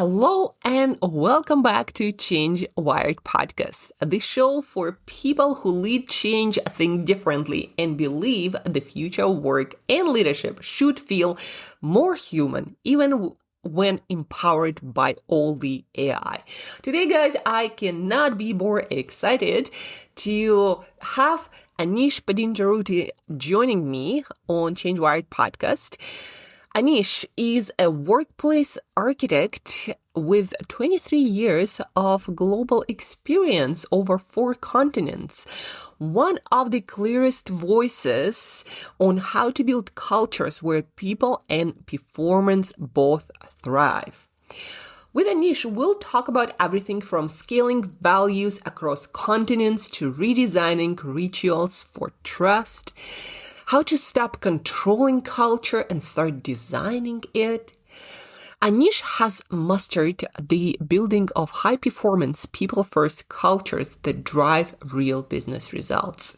Hello and welcome back to Change Wired Podcast, the show for people who lead change, think differently, and believe the future of work and leadership should feel more human, even when empowered by all the AI. Today, guys, I cannot be more excited to have Anish Padinjaroote joining me on Change Wired Podcast. Anish is a workplace architect with 23 years of global experience over 4 continents. One of the clearest voices on how to build cultures where people and performance both thrive. With Anish, we'll talk about everything from scaling values across continents to redesigning rituals for trust, how to stop controlling culture and start designing it. Anish has mastered the building of high-performance, people-first cultures that drive real business results.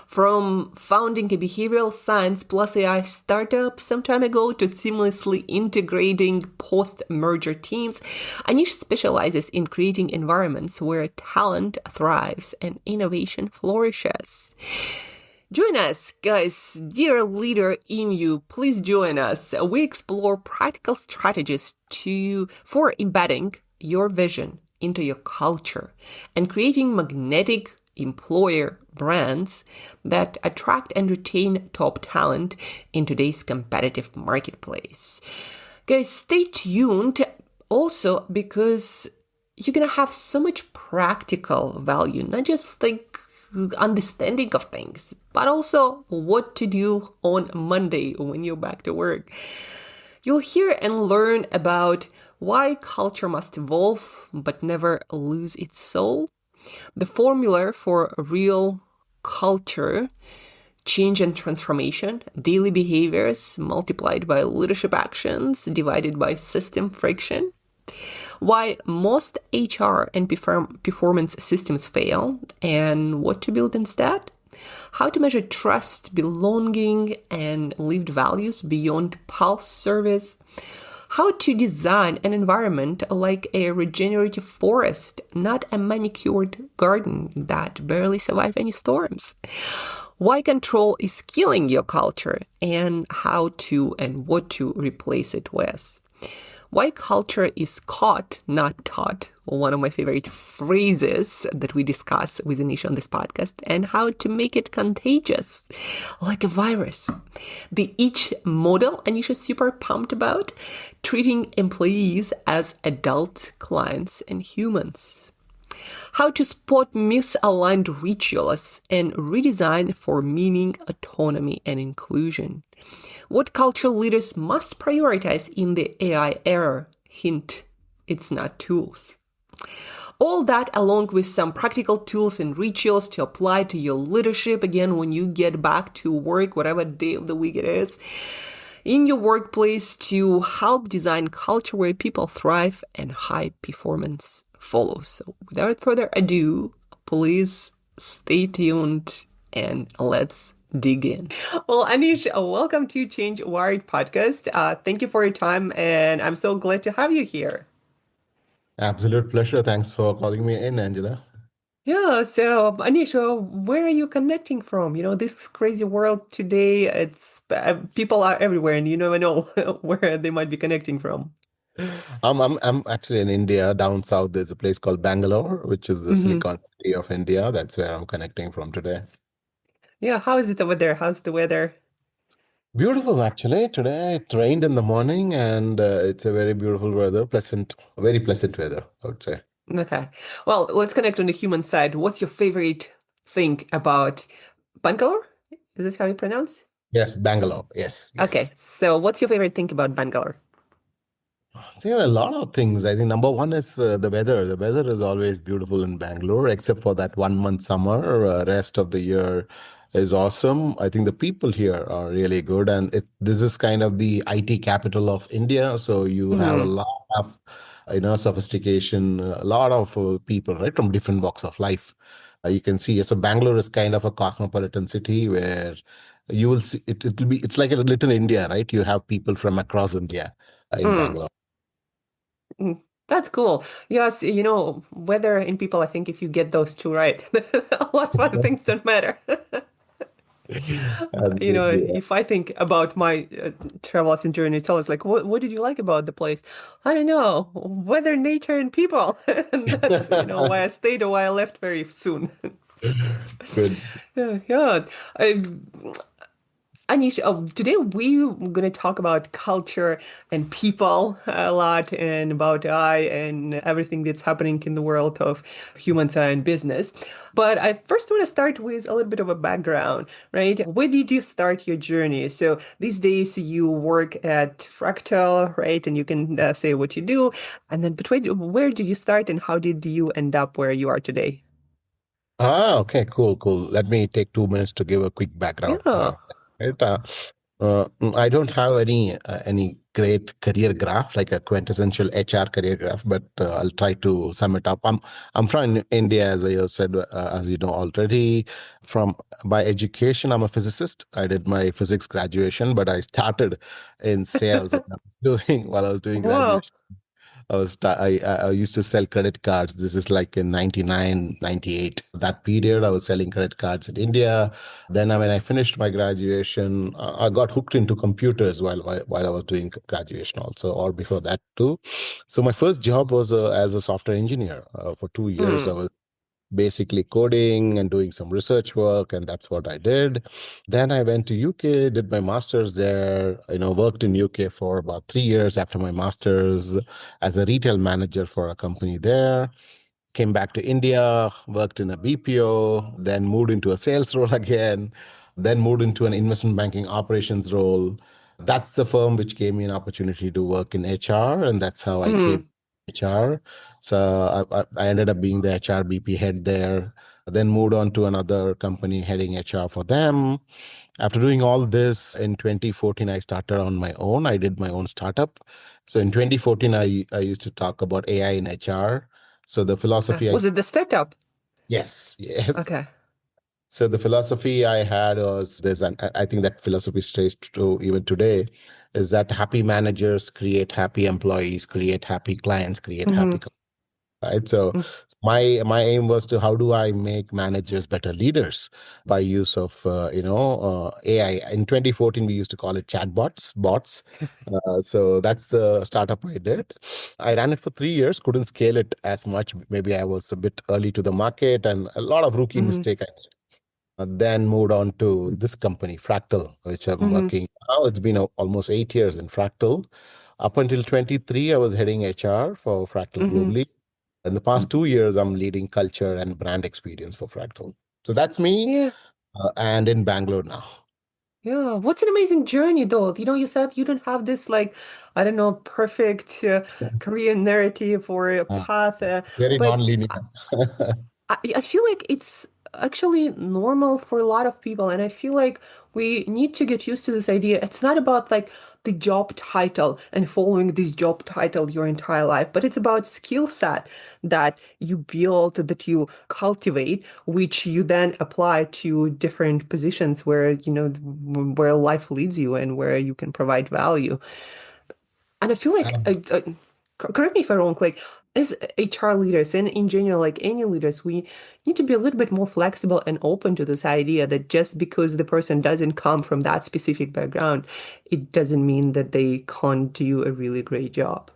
From founding a behavioral science plus AI startup some time ago to seamlessly integrating post-merger teams, Anish specializes in creating environments where talent thrives and innovation flourishes. Join us, guys. Dear leader in you, please join us. We explore practical strategies for embedding your vision into your culture and creating magnetic employer brands that attract and retain top talent in today's competitive marketplace. Guys, stay tuned also because you're going to have so much practical value, not just like understanding of things, but also what to do on Monday when you're back to work. You'll hear and learn about why culture must evolve but never lose its soul, the formula for real culture change and transformation, daily behaviors multiplied by leadership actions divided by system friction, why most HR and performance systems fail and what to build instead, how to measure trust, belonging, and lived values beyond pulse service, how to design an environment like a regenerative forest, not a manicured garden that barely survives any storms, why control is killing your culture, and how to and what to replace it with. Why culture is caught, not taught, one of my favorite phrases that we discuss with Anish on this podcast, and how to make it contagious, like a virus. The each model Anish is super pumped about, treating employees as adult clients and humans. How to spot misaligned rituals and redesign for meaning, autonomy, and inclusion. What cultural leaders must prioritize in the AI era. Hint, it's not tools. All that along with some practical tools and rituals to apply to your leadership again when you get back to work, whatever day of the week it is, in your workplace to help design culture where people thrive and high performance follows. So without further ado, please stay tuned and let's dig in. Well, Anish, welcome to Change Wired Podcast. Thank you for your time, and I'm so glad to have you here. Absolute pleasure. Thanks for calling me in, Angela. Yeah, so Anish, where are you connecting from? This crazy world today, it's people are everywhere, and you never know where they might be connecting from. I'm actually in India, down south. There's a place called Bangalore, which is the Hmm. Silicon City of India. That's where I'm connecting from today. Yeah, how is it over there? How's the weather? Beautiful, actually. Today it rained in the morning, and it's a very beautiful weather, pleasant, very pleasant weather, I would say. Okay. Well, let's connect on the human side. What's your favorite thing about Bangalore? Is this how you pronounce? Yes, Bangalore. Yes, Okay, yes. so what's your favorite thing about Bangalore? I think a lot of things. I think number one is the weather. The weather is always beautiful in Bangalore, except for that 1 month summer. Rest of the year is awesome. I think the people here are really good, and this is kind of the IT capital of India. So you have a Hmm. lot of, sophistication, a lot of people, right, from different walks of life. You can see. So Bangalore is kind of a cosmopolitan city where you will see it. It will be. It's like a little India, right? You have people from across India in Mm. Bangalore. Mm. That's cool. Yes, weather in people, I think if you get those two right, a lot of other things don't matter. Absolutely. If I think about my travels and journeys, it's always like, what did you like about the place? I don't know, weather, nature, and people. And that's, why I stayed or why I left very soon. Good. Yeah, yeah. I, Anish, today we're going to talk about culture and people a lot and about AI and everything that's happening in the world of human science and business. But I first want to start with a little bit of a background, right? Where did you start your journey? So these days you work at Fractal, right? And you can say what you do. And then, but where did you start and how did you end up where you are today? Okay, cool, cool. Let me take 2 minutes to give a quick background. Yeah. Right? I don't have any great career graph, like a quintessential HR career graph, but I'll try to sum it up. I'm from India, as I said, as you know already. From by education, I'm a physicist. I did my physics graduation, but I started in sales while I was doing Wow. graduation. I used to sell credit cards. This is like in 99, 98. That period, I was selling credit cards in India. Then when I finished my graduation, I got hooked into computers while I was doing graduation also, or before that too. So my first job was as a software engineer. For 2 years, I Mm, was basically coding and doing some research work, and that's what I did. Then I went to UK, did my master's there, worked in UK for about 3 years after my master's as a retail manager for a company there. Came back to India, worked in a BPO, then moved into a sales role again, then moved into an investment banking operations role. That's the firm which gave me an opportunity to work in HR, and that's how I came mm, HR. So I ended up being the HR BP head there, then moved on to another company heading HR for them. After doing all this in 2014, I started on my own. I did my own startup. So in 2014, I used to talk about AI in HR. So the okay. philosophy I Was it the startup? yes, yes. Okay. So the philosophy I had was this, and I think that philosophy stays true even today, is that happy managers create happy employees, create happy clients, create happy, Hmm. right? So my aim was to how do I make managers better leaders by use of AI. In 2014, we used to call it chatbots, bots. So that's the startup I did. I ran it for 3 years, couldn't scale it as much. Maybe I was a bit early to the market and a lot of rookie Hmm. mistake. Then moved on to this company, Fractal, which I'm Hmm. working now. It's been almost 8 years in Fractal. Up until 23, I was heading HR for Fractal Hmm. globally. In the past 2 years, I'm leading culture and brand experience for Fractal. So that's me, Yeah. and in Bangalore now. Yeah. What's an amazing journey, though. You said you don't have this, like, I don't know, perfect career narrative or a Uh, path, Very but non-linear. I feel like it's actually normal for a lot of people, and I feel like we need to get used to this idea. It's not about like the job title and following this job title your entire life, but it's about skill set that you build, that you cultivate, which you then apply to different positions where, where life leads you and where you can provide value. And I feel like, correct me if I'm wrong, like as HR leaders and in general, like any leaders, we need to be a little bit more flexible and open to this idea that just because the person doesn't come from that specific background, it doesn't mean that they can't do a really great job.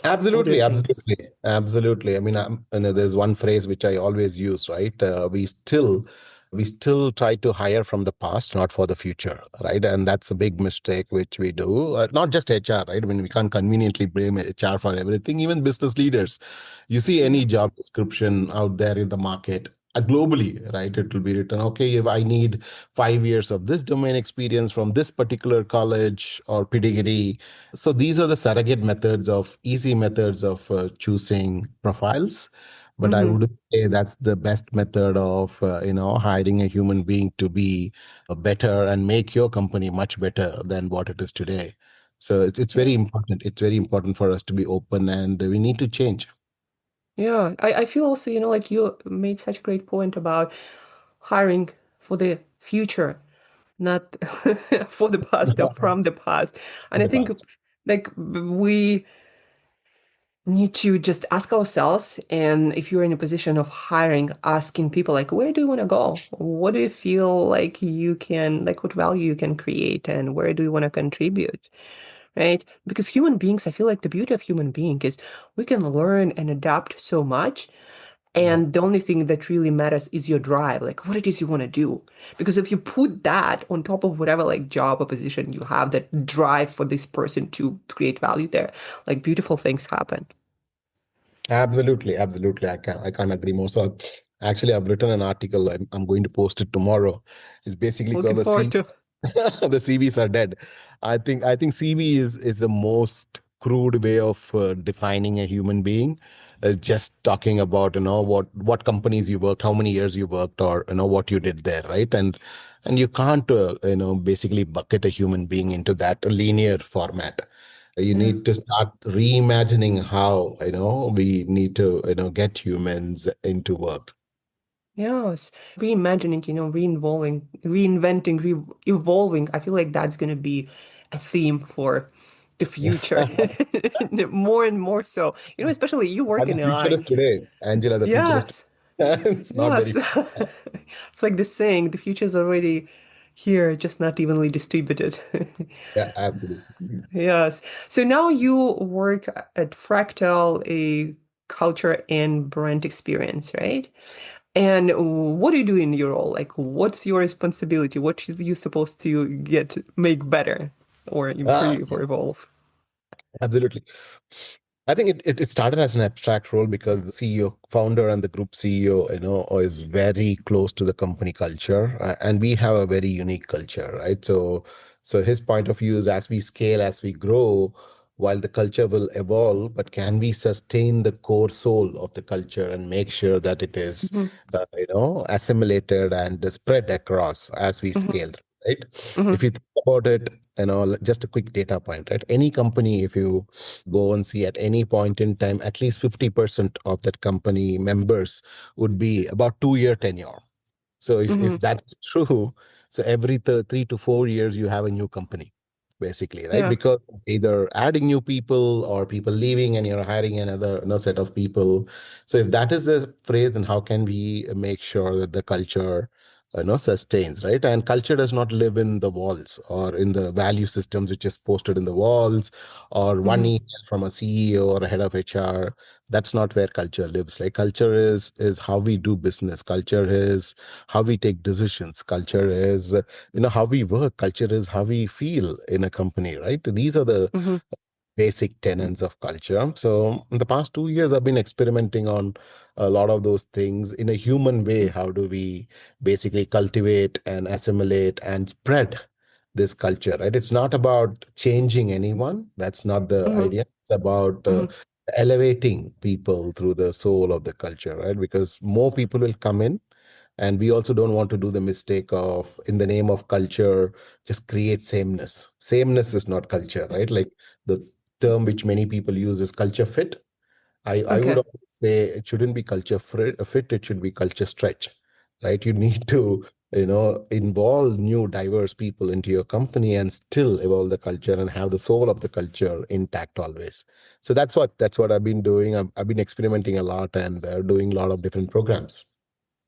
What do you Absolutely, think? absolutely, absolutely. I mean, there's one phrase which I always use, right? We still try to hire from the past, not for the future, right? And that's a big mistake which we do. Not just HR, right? I mean, we can't conveniently blame HR for everything. Even business leaders, you see any Yeah. job description out there in the market. Globally, right? It will be written, okay, if I need 5 years of this domain experience from this particular college or pedigree, so these are the surrogate methods of easy methods of choosing profiles. But I Hmm. would say that's the best method of hiring a human being to be better and make your company much better than what it is today. So it's Yeah. very important. It's very important for us to be open, and we need to change. Yeah. I feel also, like you made such a great point about hiring for the future, not for the past or from the past. And I The think past. like we need to just ask ourselves, and if you're in a position of hiring, asking people like, where do you want to go? What do you feel like you can, like what value you can create, and where do you want to contribute? Right? Because human beings, I feel like the beauty of human being is we can learn and adapt so much. Yeah. And the only thing that really matters is your drive, like what it is you want to do. Because if you put that on top of whatever like job or position you have, that drive for this person to create value there, like beautiful things happen. Absolutely, absolutely. I can't agree more. So actually I've written an article. I'm going to post it tomorrow. It's basically Looking called the forward C to. the CVs are dead. I think CV is the most crude way of defining a human being. Just talking about what companies you worked, how many years you worked, or what you did there, right? And you can't basically bucket a human being into that linear format. You Yeah. need to start reimagining how we need to get humans into work. Yes. Reimagining, re-involving, reinventing, re-evolving. I feel like that's going to be a theme for the future. More and more so. Especially you work And the in future AI. is today, Angela. The future is Yes. today. It's not Yes. very. It's like the saying, the future is already here, just not evenly distributed. Yeah, absolutely. Yes. So now you work at Fractal, a culture and brand experience, right? And what do you do in your role? Like, what's your responsibility? What are you supposed to make better or Ah, improve or evolve? absolutely. I think it started as an abstract role because the CEO, founder, and the group CEO, is very close to the company culture, and we have a very unique culture, right? So his point of view is as we scale, as we grow, while the culture will evolve, but can we sustain the core soul of the culture and make sure that it is, Hmm. assimilated and spread across as we Hmm. scale, right? Hmm. If you think about it, just a quick data point, right? Any company, if you go and see at any point in time, at least 50% of that company members would be about 2 year tenure. So if Hmm. that's true, so every 3 to 4 years you have a new company, basically, right? Yeah. Because either adding new people or people leaving and you're hiring another set of people. So if that is the phrase, then how can we make sure that the culture sustains, right? And culture does not live in the walls or in the value systems which is posted in the walls or one Hmm. email from a CEO or a head of HR. That's not where culture lives. Like culture is how we do business. Culture is how we take decisions. Culture is how we work. Culture is how we feel in a company, right? These are the Hmm. basic tenets of culture. So in the past 2 years, I've been experimenting on a lot of those things in a human way. How do we basically cultivate and assimilate and spread this culture, right? It's not about changing anyone. That's not the Hmm. idea. It's about Hmm. elevating people through the soul of the culture, right? Because more people will come in, and we also don't want to do the mistake of, in the name of culture, just create sameness. Sameness is not culture, right? Like the term which many people use is culture fit. I would Okay. always say it shouldn't be culture fit, it should be culture stretch, right? You need to, involve new diverse people into your company and still evolve the culture and have the soul of the culture intact always. So that's what I've been doing. I've been experimenting a lot and doing a lot of different programs.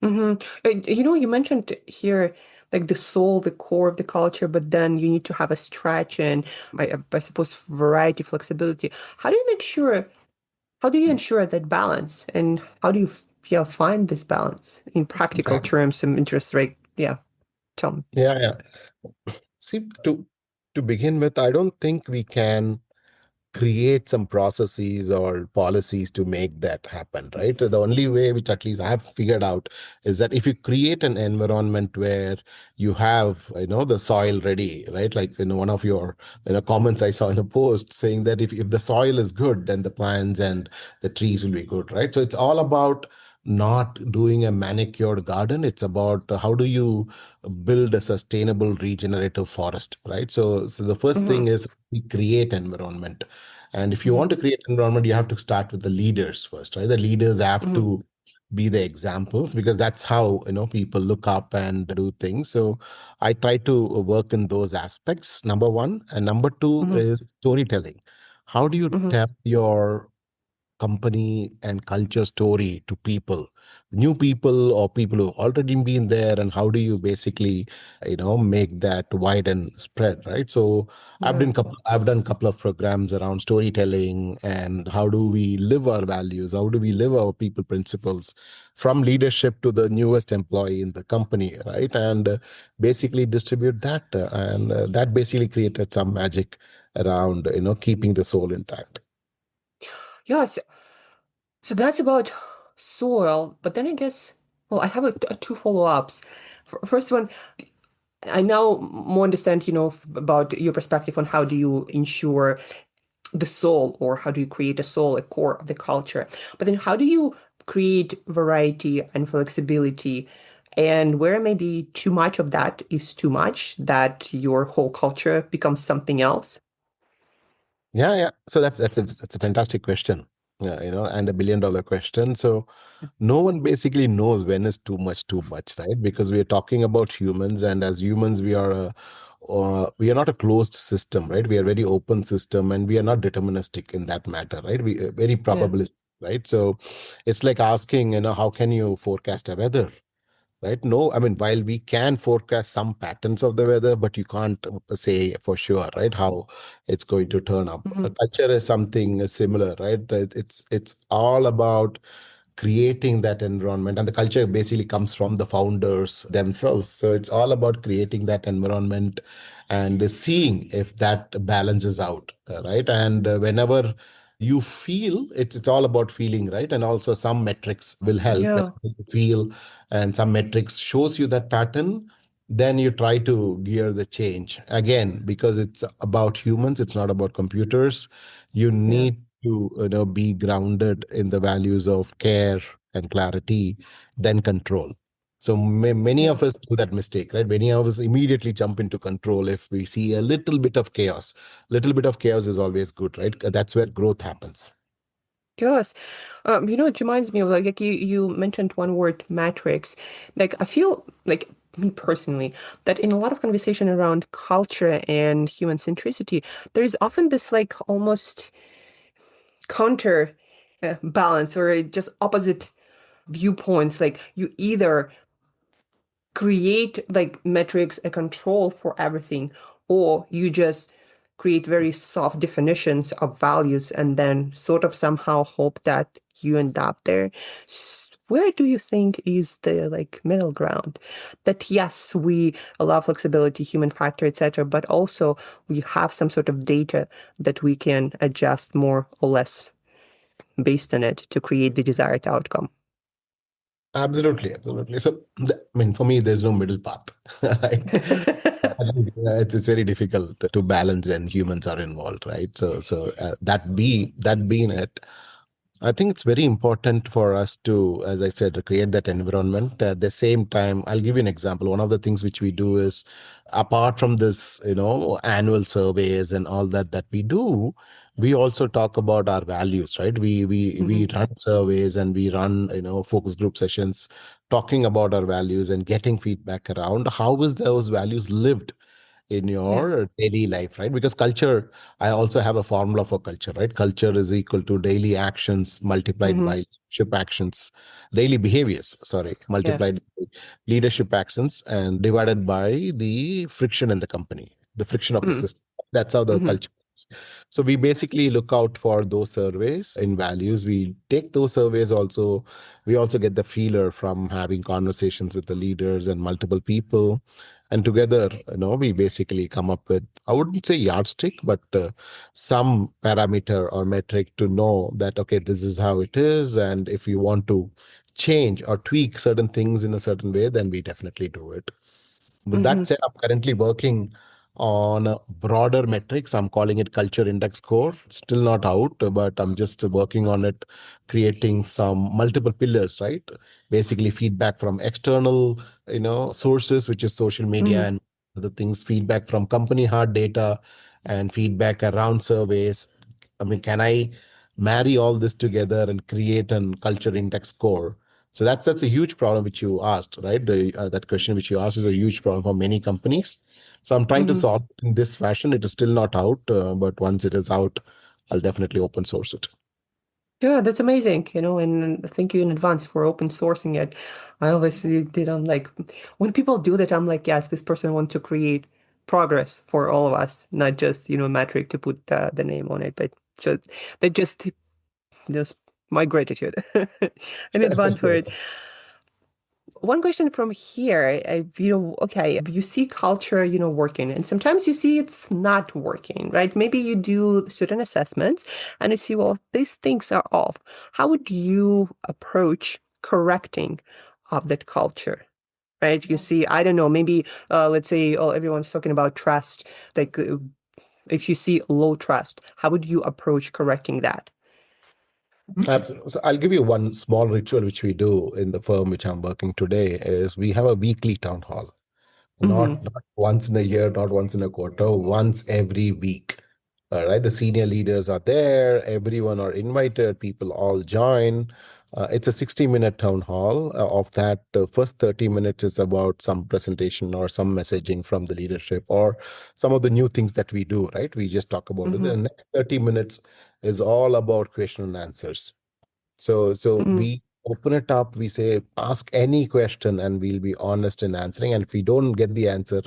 Hmm. You mentioned here like the soul, the core of the culture, but then you need to have a stretch and I suppose variety, flexibility. How do you make sure? How do you ensure that balance? And how do you yeah, find this balance in practical Exactly. terms and interest rate? Yeah, tell me. Yeah, yeah. See, to begin with, I don't think we can create some processes or policies to make that happen, right? The only way, which at least I've figured out, is that if you create an environment where you have, the soil ready, right? Like, one of your, comments I saw in a post saying that if the soil is good, then the plants and the trees will be good, right? So it's all about not doing a manicured garden. It's about how do you build a sustainable regenerative forest, right? So the first Hmm. thing is we create environment, and if you Hmm. want to create environment, you have to start with the leaders first, right? The leaders have Hmm. to be the examples because that's how people look up and do things. So I try to work in those aspects, number one. And number two Hmm. is storytelling. How do you Hmm. tell your company and culture story to people, new people or people who've already been there, and how do you basically, make that wide and spread, right? So Yeah. I've done a couple of programs around storytelling and how do we live our values, how do we live our people principles from leadership to the newest employee in the company, right? And basically distribute that, and that basically created some magic around keeping the soul intact. Yes. So that's about soil, but then I guess, well, I have two follow-ups. First one, I now more understand, about your perspective on how do you ensure the soul, or how do you create a soul, a core of the culture. But then how do you create variety and flexibility? And where maybe too much of that is too much, that your whole culture becomes something else? Yeah, yeah. So that's a fantastic question. Yeah, and $1 billion question. So no one basically knows when is too much, right? Because we are talking about humans, and as humans, we are not a closed system, right? We are a very open system, and we are not deterministic in that matter, right? We are very Yeah. probabilistic, right? So it's like asking, how can you forecast a weather? Right? No, I mean, while we can forecast some patterns of the weather, but you can't say for sure, right, how it's going to turn up. A Hmm. culture is something similar, right? It's all about creating that environment, and the culture basically comes from the founders themselves. So it's all about creating that environment and seeing if that balances out, right? And whenever you feel, it's all about feeling, right? And also some metrics will help when Yeah. you feel, and some metrics shows you that pattern, then you try to gear the change again, because it's about humans, it's not about computers. You Yeah. need to be grounded in the values of care and clarity, then control. So many Yeah. of us do that mistake, right? Many of us immediately jump into control if we see a little bit of chaos. Little bit of chaos is always good, right? That's where growth happens. Yes. It reminds me of, like you mentioned one word, matrix. Like I feel like, me personally, that in a lot of conversation around culture and human centricity, there is often this like almost counter balance, or just opposite viewpoints. Like you either create like metrics, a control for everything, or you just create very soft definitions of values and then sort of somehow hope that you end up there. Where do you think is the like middle ground? That yes, we allow flexibility, human factor, etc., but also we have some sort of data that we can adjust more or less based on it to create the desired outcome. Absolutely, absolutely. So, I mean, for me, there's no middle path, right? I think, it's very difficult to balance when humans are involved, right? So that being it, I think it's very important for us to, as I said, create that environment. At the same time, I'll give you an example. One of the things which we do is, apart from this, annual surveys and all that we do, we also talk about our values, right? We Hmm. run surveys and we run, focus group sessions, talking about our values and getting feedback around how is those values lived in Yeah. your daily life, right? Because culture, I also have a formula for culture, right? Culture is equal to daily actions multiplied Hmm. by leadership actions, daily behaviors, sorry, Yeah. multiplied by leadership actions and divided by the friction in the company, the friction of the Mm. system. That's how the Hmm. culture is. So we basically look out for those surveys in values. We take those surveys also. We also get the feeler from having conversations with the leaders and multiple people, and together, we basically come up with, I wouldn't say yardstick, but some parameter or metric to know that, okay, this is how it is. And if you want to change or tweak certain things in a certain way, then we definitely do it. With that Hmm. said, I'm currently working on broader metrics. I'm calling it Culture Index Score. It's still not out, but I'm just working on it, creating some multiple pillars, right? Basically, feedback from external, sources, which is social media Hmm. and other things, feedback from company hard data, and feedback around surveys. I mean, can I marry all this together and create an culture index score? So that's a huge problem which you asked, right? The that question which you asked is a huge problem for many companies. So I'm trying to Hmm. solve it in this fashion. It is still not out, but once it is out, I'll definitely open source it. Yeah, that's amazing, and thank you in advance for open sourcing it. I always did, I'm like, when people do that, I'm like, yes, this person wants to create progress for all of us, not just, a metric to put the name on it, but that just my gratitude in advance for it. One question from here, okay, you see culture, working, and sometimes you see it's not working, right? Maybe you do certain assessments and you see, well, these things are off. How would you approach correcting of that culture, right? You see, I don't know, maybe let's say, oh, everyone's talking about trust. Like, if you see low trust, how would you approach correcting that? Absolutely. So I'll give you one small ritual which we do in the firm which I'm working today is we have a weekly town hall. Mm-hmm. Not once in a year, not once in a quarter, once every week. All right. The senior leaders are there. Everyone are invited. People all join. It's a 60-minute town hall. Of that, the first 30 minutes is about some presentation or some messaging from the leadership or some of the new things that we do, right? We just talk about it. The Mm-hmm. next 30 minutes is all about question and answers. So Mm-hmm. we open it up, we say, ask any question and we'll be honest in answering. And if we don't get the answer,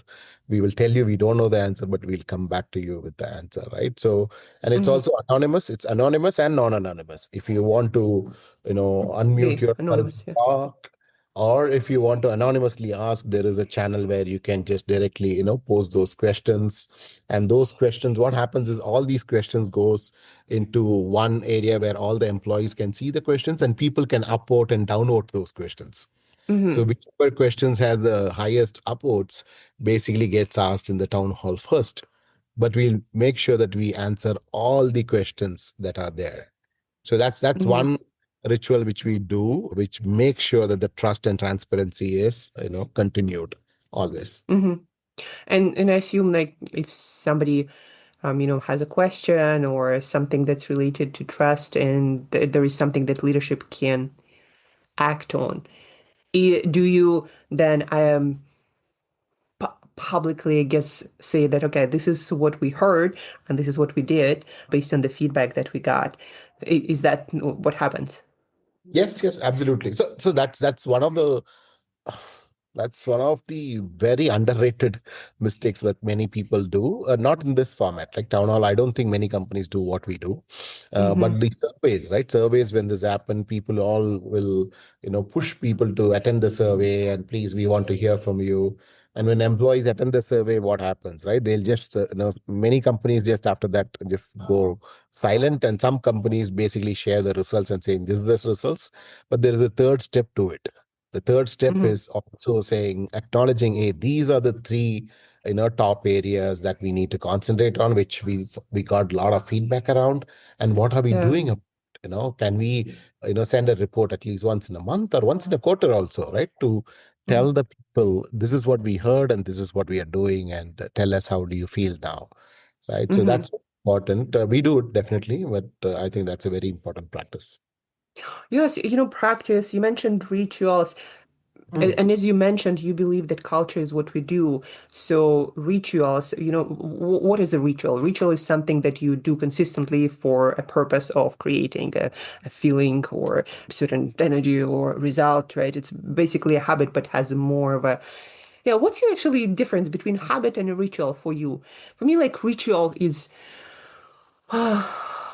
we will tell you we don't know the answer, but we'll come back to you with the answer, right? So, and it's Mm-hmm. also anonymous. It's anonymous and non-anonymous. If you want to, unmute Be yourself, anonymous, yeah. talk, or if you want to anonymously ask, there is a channel where you can just directly, pose those questions. And those questions, what happens is all these questions goes into one area where all the employees can see the questions and people can upvote and downvote those questions. So Mm-hmm. whichever questions has the highest upvotes basically gets asked in the town hall first. But we'll make sure that we answer all the questions that are there. So that's Mm-hmm. one ritual which we do, which makes sure that the trust and transparency is, continued always. Mm-hmm. And I assume like if somebody has a question or something that's related to trust and there is something that leadership can act on, do you then publicly, I guess, say that, okay, this is what we heard and this is what we did based on the feedback that we got? Is that what happens? Yes, yes, absolutely. So that's one of the That's one of the very underrated mistakes that many people do. Not in this format, like town hall. I don't think many companies do what we do. Mm-hmm. But the surveys, right? Surveys, when this happen, people all will, push people to attend the survey and please, we want to hear from you. And when employees attend the survey, what happens, right? They'll just, many companies just after that just go silent, and some companies basically share the results and saying this is the results. But there is a third step to it. The third step Mm-hmm. is also saying, acknowledging, hey, these are the three, top areas that we need to concentrate on, which we got a lot of feedback around. And what are we Yeah. doing? Can we, send a report at least once in a month or once in a quarter also, right? To Mm-hmm. tell the people this is what we heard and this is what we are doing, and tell us how do you feel now, right? So Mm-hmm. that's important. We do it definitely, but I think that's a very important practice. Yes, practice, you mentioned rituals. And as you mentioned, you believe that culture is what we do. So rituals, what is a ritual? Ritual is something that you do consistently for a purpose of creating a feeling or certain energy or result, right? It's basically a habit, but has more of a, yeah, what's the actually difference between habit and a ritual for you? For me, like ritual is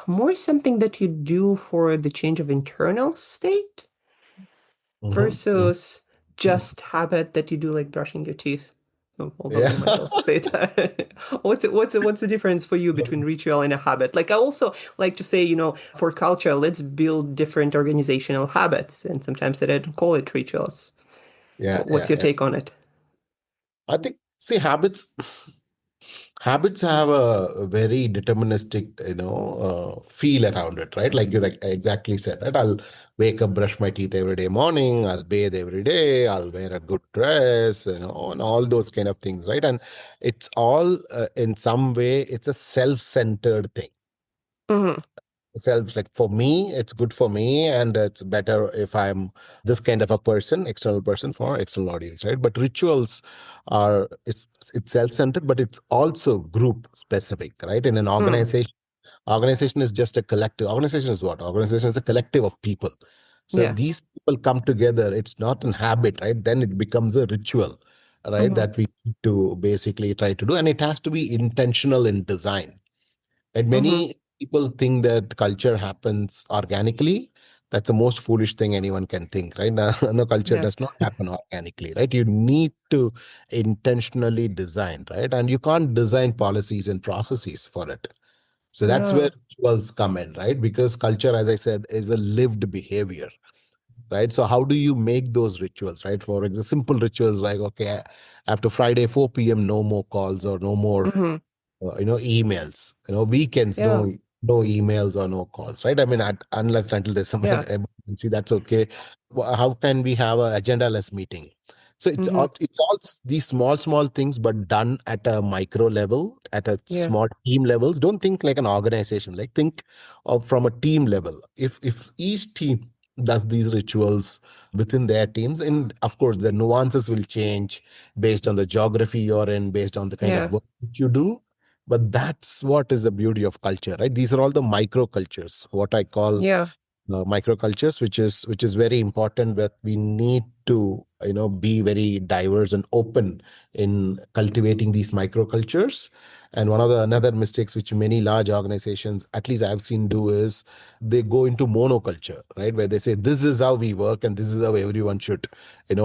more something that you do for the change of internal state Hmm. versus just habit that you do like brushing your teeth. Although Yeah. you might also say it. What's the difference for you between ritual and a habit? Like I also like to say, for culture, let's build different organizational habits, and sometimes I don't call it rituals. Yeah, What's yeah, your yeah. take on it? I think, see, habits have a very deterministic, feel around it, right? Like you exactly said, right? I'll wake up, brush my teeth every day morning. I'll bathe every day. I'll wear a good dress, and all those kind of things, right? And it's all in some way, it's a self-centered thing. Hmm. Self, like for me, it's good for me, and it's better if I'm this kind of a person, external person for external audience, right? But rituals are, it's self-centered, but it's also group specific, right? In an Mm. organization, Organization is just a collective. Organization is what? Organization is a collective of people. So if Yeah. these people come together, it's not an habit, right? Then it becomes a ritual, right? Hmm. That we need to basically try to do. And it has to be intentional in design. And Hmm. many people think that culture happens organically. That's the most foolish thing anyone can think, right? No, culture Yeah. does not happen organically, right? You need to intentionally design, right? And you can't design policies and processes for it. So that's where Yeah. rituals come in, right? Because culture, as I said, is a lived behavior, right? So how do you make those rituals, right? For example, simple rituals like, okay, after Friday, 4 p.m., no more calls or no more Hmm. emails. Weekends, Yeah. no emails or no calls, right? I mean, unless until there's some Yeah. emergency, that's okay. How can we have a agenda-less meeting? So Hmm. it's all these small things, but done at a micro level, at a Yeah. small team levels. Don't think like an organization. Like think of from a team level. If each team does these rituals within their teams, and of course the nuances will change based on the geography you're in, based on the kind of Yeah. work that you do, but that's what is the beauty of culture, right? These are all the micro cultures, what I call Yeah. microcultures, which is very important. That we need to be very diverse and open in cultivating these microcultures. And one of the another mistakes which many large organizations, at least I've seen, do is they go into monoculture, right, where they say this is how we work and this is how everyone should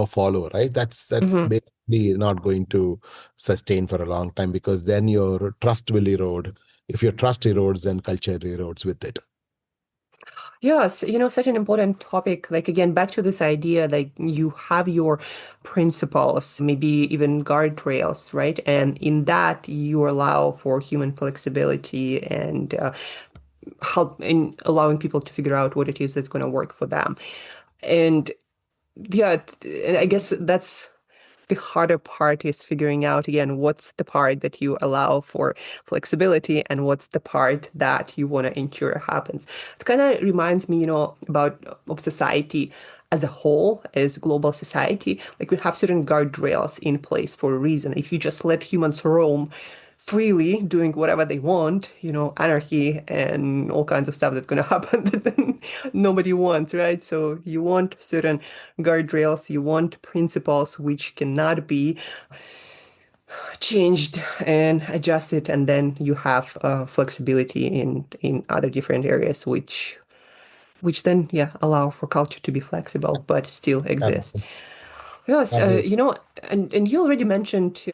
follow, right? That's Hmm. basically not going to sustain for a long time, because then your trust will erode. If your trust erodes, then culture erodes with it. Yes, such an important topic. Like, again, back to this idea, like you have your principles, maybe even guardrails, right? And in that, you allow for human flexibility and help in allowing people to figure out what it is that's going to work for them. And yeah, and I guess that's the harder part is figuring out again what's the part that you allow for flexibility and what's the part that you want to ensure happens. It kind of reminds me, about of society as a whole, as global society. Like we have certain guardrails in place for a reason. If you just let humans roam freely doing whatever they want, anarchy and all kinds of stuff that's going to happen that then nobody wants, right? So you want certain guardrails, you want principles which cannot be changed and adjusted, and then you have flexibility in other different areas which then allow for culture to be flexible but still exist. Absolutely. Yes, Absolutely. and you already mentioned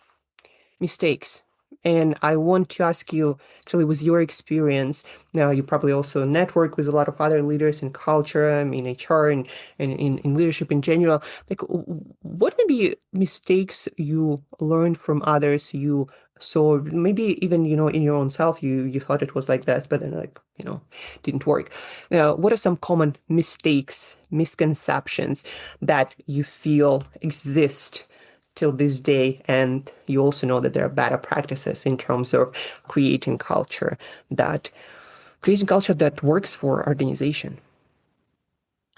mistakes. And I want to ask you, actually, with your experience, now you probably also network with a lot of other leaders in culture, I mean, HR and in leadership in general. Like, what would be mistakes you learned from others you saw, maybe even, in your own self, you thought it was like that, but then like, didn't work. Now, what are some common mistakes, misconceptions that you feel exist till this day? And you also know that there are better practices in terms of that creating culture that works for organization.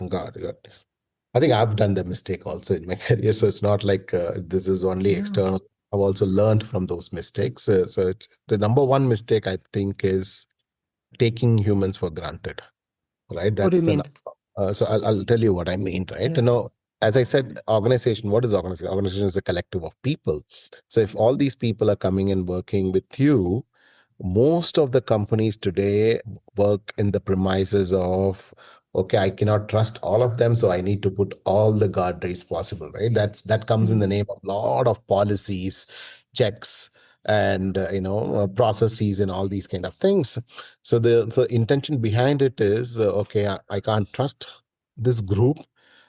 Got it. I think I've done the mistake also in my career. So it's not like this is only Yeah. external. I've also learned from those mistakes. So it's the number one mistake, I think, is taking humans for granted, right? What do you That's an mean? so I'll tell you what I mean, right? Yeah. As I said, organization, what is organization? Organization is a collective of people. So if all these people are coming and working with you, most of the companies today work in the premises of, okay, I cannot trust all of them, so I need to put all the guardrails possible, right? That comes in the Mhm. name of a lot of policies, checks, and processes and all these kind of things. So the intention behind it is, okay, I can't trust this group.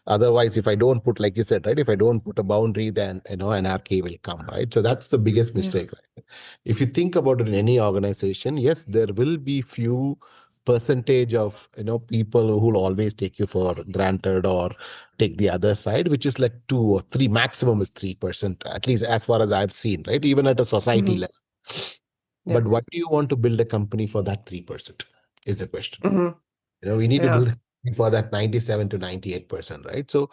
Otherwise, if I don't put, like you said, right, if I don't put a boundary, then anarchy will come, right? So that's the biggest Yeah. mistake, right? If you think about it, in any organization, yes, there will be few percentage of people who will always take you for granted or take the other side, which is like 2 or 3, maximum is 3%, at least as far as I've seen, right? Even at a society Hmm. level. Yeah. But what do you want to build a company for that 3%, is the question. Hmm. We need to Yeah. build. for that 97 to 98%, right? So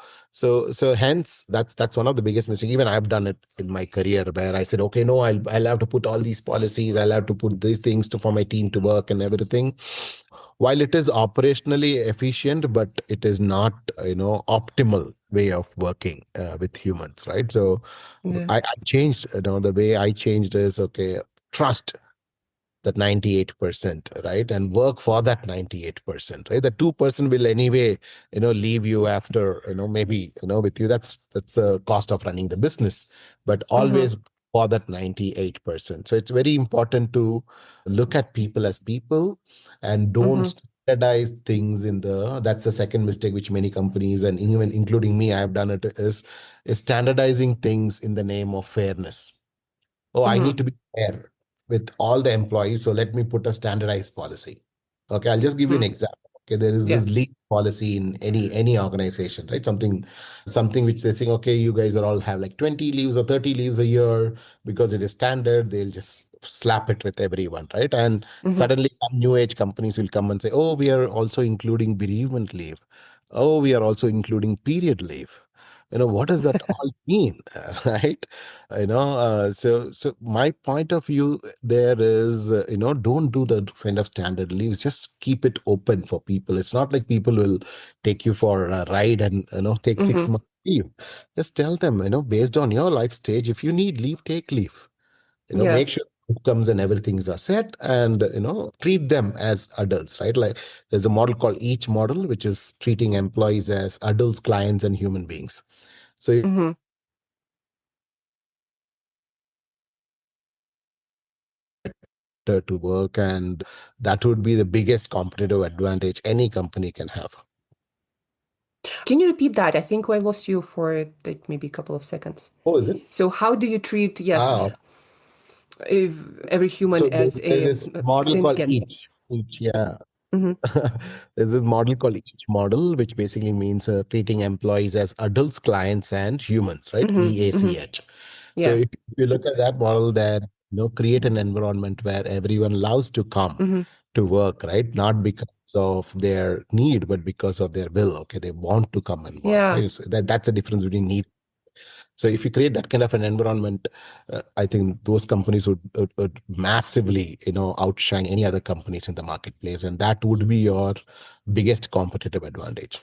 hence that's one of the biggest mistakes. Even I've done it in my career where I said, okay, no, I'll have to put all these policies, I'll have to put these things to for my team to work and everything. While it is operationally efficient, but it is not, optimal way of working with humans, right? So Yeah. I changed, the way I changed is, okay, trust that 98%, right? And work for that 98%, right? The 2% will anyway, leave you after, maybe, with you. That's a cost of running the business, but Mm-hmm. always for that 98%. So it's very important to look at people as people and don't Mm-hmm. standardize things in the, that's the second mistake which many companies and even including me, I've done it, is standardizing things in the name of fairness. Oh, I Mm-hmm. need to be fair with all the employees, so let me put a standardized policy. Okay, I'll just give you an Mm-hmm. example. Okay, there is Yeah. this leave policy in any organization, right? Something which they're saying, okay, you guys are all have like 20 leaves or 30 leaves a year because it is standard. They'll just slap it with everyone, right? And Mm-hmm. suddenly some new age companies will come and say, oh, we are also including bereavement leave. Oh, we are also including period leave. What does that all mean? Right? So my point of view there is, don't do the kind of standard leaves. Just keep it open for people. It's not like people will take you for a ride and, take six Mm-hmm. months leave. Just tell them, based on your life stage, if you need leave, take leave. Yeah. Make sure outcomes and everything's are set, and treat them as adults, right? Like there's a model called each model, which is treating employees as adults, clients, and human beings. So Mm-hmm. to work, and that would be the biggest competitive advantage any company can have. Can you repeat that? I think I lost you for like maybe a couple of seconds. Oh, is it? So how do you treat, yes, Ah, if every human so as there's a, this model say it called again. each, yeah. Mm-hmm. There's this model called each model, which basically means treating employees as adults, clients, and humans, right? Mm-hmm. Mm-hmm. EACH. So Yeah. if you look at that model, then create an environment where everyone loves to come Mm-hmm. to work, right? Not because of their need, but because of their will. Okay, they want to come and work, Yeah. right? So that's the difference between need. So if you create that kind of an environment, I think those companies would massively, outshine any other companies in the marketplace, and that would be your biggest competitive advantage.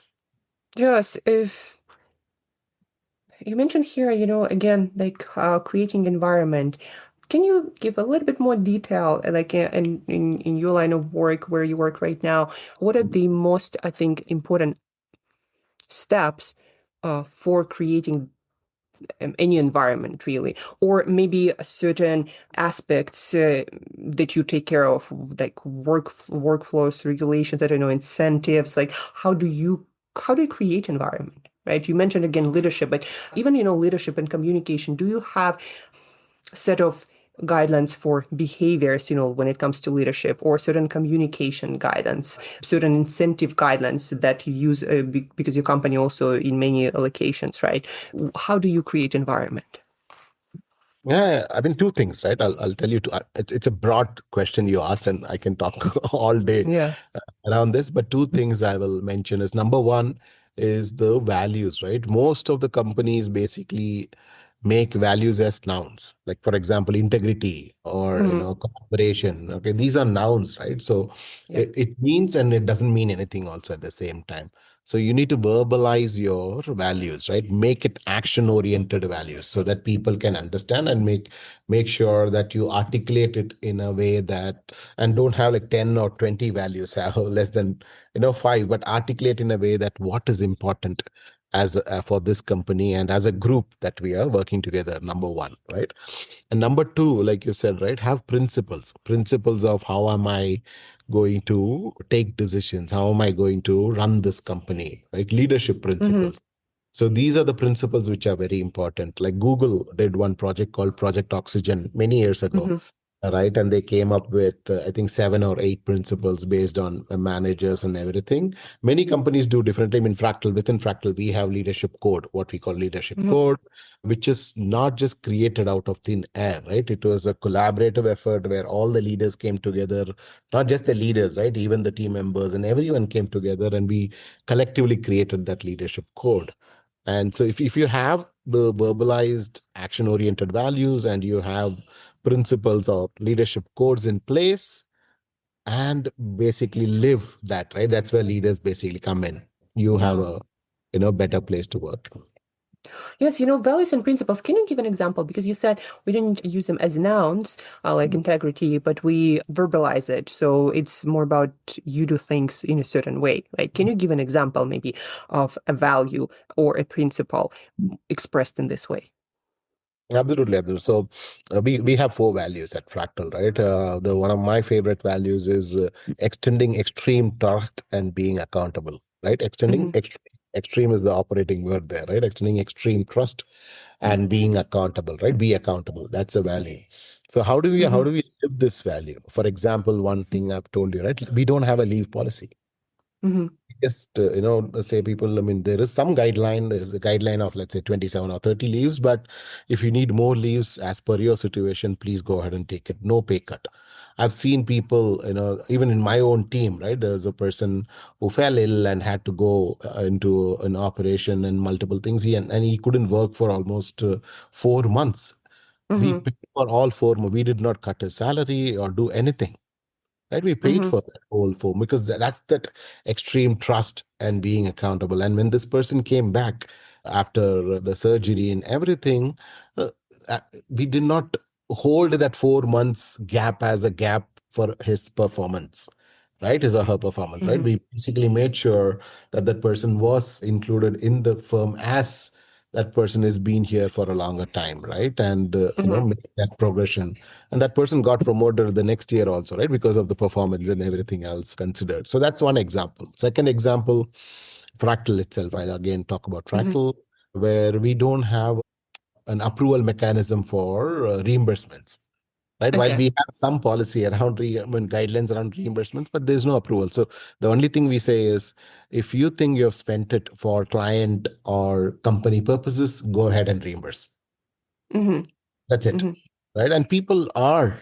Yes. If you mentioned here, again, like creating environment. Can you give a little bit more detail, like in your line of work where you work right now? What are the most, I think, important steps for creating any environment, really, or maybe a certain aspects that you take care of, like workflows, regulations, I don't know, incentives. Like, how do you create environment? Right? You mentioned again leadership, but even leadership and communication. Do you have set of guidelines for behaviors, when it comes to leadership, or certain communication guidance, certain incentive guidelines that you use because your company also in many locations, right? How do you create environment? Yeah, I mean, two things, right? I'll tell you. It's a broad question you asked, and I can talk all day Yeah. around this. But two things I will mention is number one is the values, right? Most of the companies basically make values as nouns. Like for example, integrity or Hmm. collaboration. Okay, these are nouns, right? So Yeah. it means and it doesn't mean anything also at the same time. So you need to verbalize your values, right? Make it action-oriented values so that people can understand and make sure that you articulate it in a way that, and don't have like 10 or 20 values, have less than five, but articulate in a way that what is important as for this company and as a group that we are working together, number one, right? And number two, like you said, right, have principles of how am I going to take decisions? How am I going to run this company, right? Leadership Hmm. principles. So these are the principles which are very important. Like Google did one project called Project Oxygen many years ago. Hmm. right? And they came up with, I think, 7 or 8 principles based on managers and everything. Many companies do differently. I mean, within Fractal, we have leadership code, what we call leadership Hmm. code, which is not just created out of thin air, right? It was a collaborative effort where all the leaders came together, not just the leaders, right? Even the team members and everyone came together, and we collectively created that leadership code. And so if you have the verbalized action oriented values and you have principles or leadership codes in place and basically live that, right? That's where leaders basically come in. You have Yeah. a better place to work. Yes, values and principles. Can you give an example? Because you said we didn't use them as nouns, like integrity, but we verbalize it. So it's more about you do things in a certain way. Like, can you give an example maybe of a value or a principle expressed in this way? Absolutely, Abdul. So we have 4 values at Fractal, right? The one of my favorite values is extending extreme trust and being accountable, right? Hmm. Extreme is the operating word there, right? Extending extreme trust and being accountable, right? Be accountable. That's a value. So how Hmm. do we live this value? For example, one thing I've told you, right? We don't have a leave policy. Hmm. Just say people, I mean, there is some guideline. There's a guideline of, let's say, 27 or 30 leaves, but if you need more leaves as per your situation, please go ahead and take it. No pay cut. I've seen people, even in my own team, right? There's a person who fell ill and had to go into an operation and multiple things, and he couldn't work for almost 4 months. We Hmm. paid for all 4 months. We did not cut his salary or do anything, right? We paid Hmm. for that whole form because that's that extreme trust and being accountable. And when this person came back after the surgery and everything, uh, uh, we did not hold that 4 months gap as a gap for his performance, right? His or her performance, right? Hmm. We basically made sure that that person was included in the firm as that person has been here for a longer time, right? And Hmm. make that progression, and that person got promoted the next year also, right? Because of the performance and everything else considered. So that's one example. Second example, Fractal itself. I'll again talk about Hmm. Fractal, where we don't have an approval mechanism for reimbursements. Right. While Okay. we have some policy around guidelines around reimbursements, but there's no approval. So the only thing we say is, if you think you have spent it for client or company purposes, go ahead and reimburse. Hmm. That's it. Hmm. Right. And people are,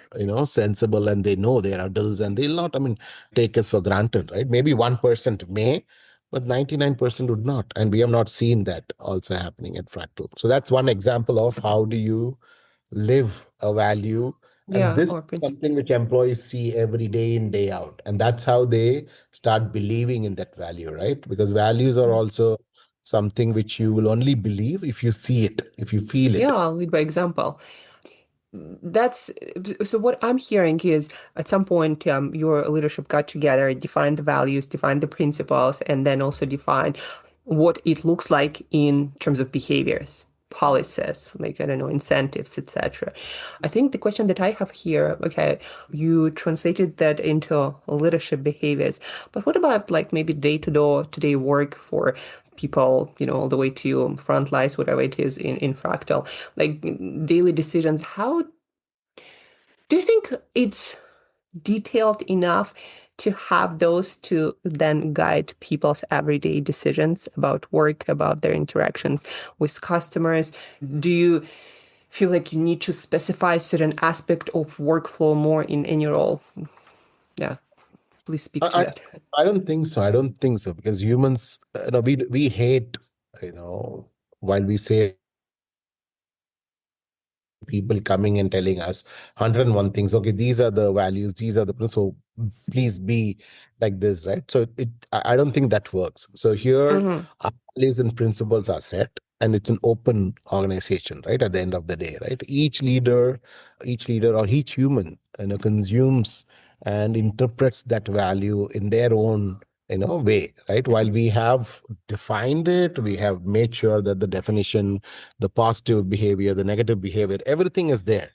sensible, and they know their adults, and they'll not, I mean, take us for granted, right? Maybe 1% may, but 99% would not. And we have not seen that also happening at Fractal. So that's one example of how do you live a value. And Yeah, this or is principle. something which employees see every day in, day out. And that's how they start believing in that value, right? Because values are also something which you will only believe if you see it, if you feel Yeah, it. I'll lead by example. That's so what I'm hearing is at some point your leadership got together, defined the values, defined the principles, and then also defined what it looks like in terms of behaviors, policies, like I don't know, incentives, etc. I think the question that I have here, okay, you translated that into leadership behaviors, but what about like maybe day-to-day work for people, all the way to front lines, whatever it is in Fractal, like daily decisions. How do you think it's detailed enough to have those to then guide people's everyday decisions about work, about their interactions with customers? Do you feel like you need to specify certain aspect of workflow more in any role? Yeah, please speak to I, I that. I don't think so. I don't think so, because humans, we hate, while we say people coming and telling us 101 things. Okay, these are the values, these are the principles. So please be like this, right? So I don't think that works. So here, Mm-hmm. our values and principles are set, and it's an open organization, right? At the end of the day, right? Each leader or each human, consumes and interprets that value in their own way, right? While we have defined it, we have made sure that the definition, the positive behavior, the negative behavior, everything is there.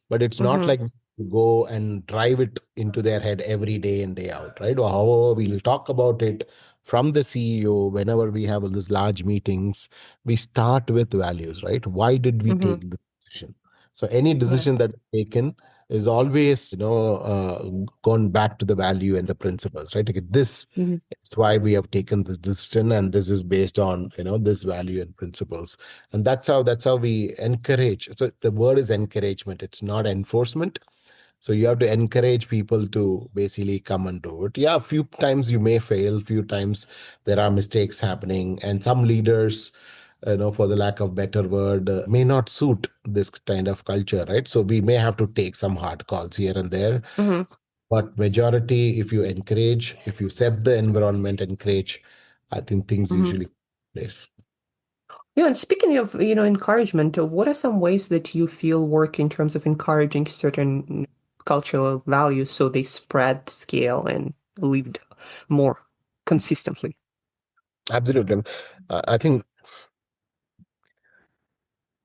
But it's not Mm-hmm. like we go and drive it into their head every day in, day out, right? Or however, we'll talk about it from the CEO whenever we have all these large meetings. We start with values, right? Why did we Mm-hmm. take the decision? So any Yeah. decision that is taken is always, gone back to the value and the principles, right? Okay, this Hmm. is why we have taken this decision, and this is based on, this value and principles. And that's how we encourage. So the word is encouragement. It's not enforcement. So you have to encourage people to basically come and do it. Yeah, a few times you may fail, few times there are mistakes happening, and some leaders, for the lack of better word, may not suit this kind of culture, right? So we may have to take some hard calls here and there. Hmm. But majority, if you encourage, if you set the environment, encourage, I think things Hmm. usually place. Yeah, and speaking of, encouragement, what are some ways that you feel work in terms of encouraging certain cultural values so they spread, scale, and lived more consistently? Absolutely. I think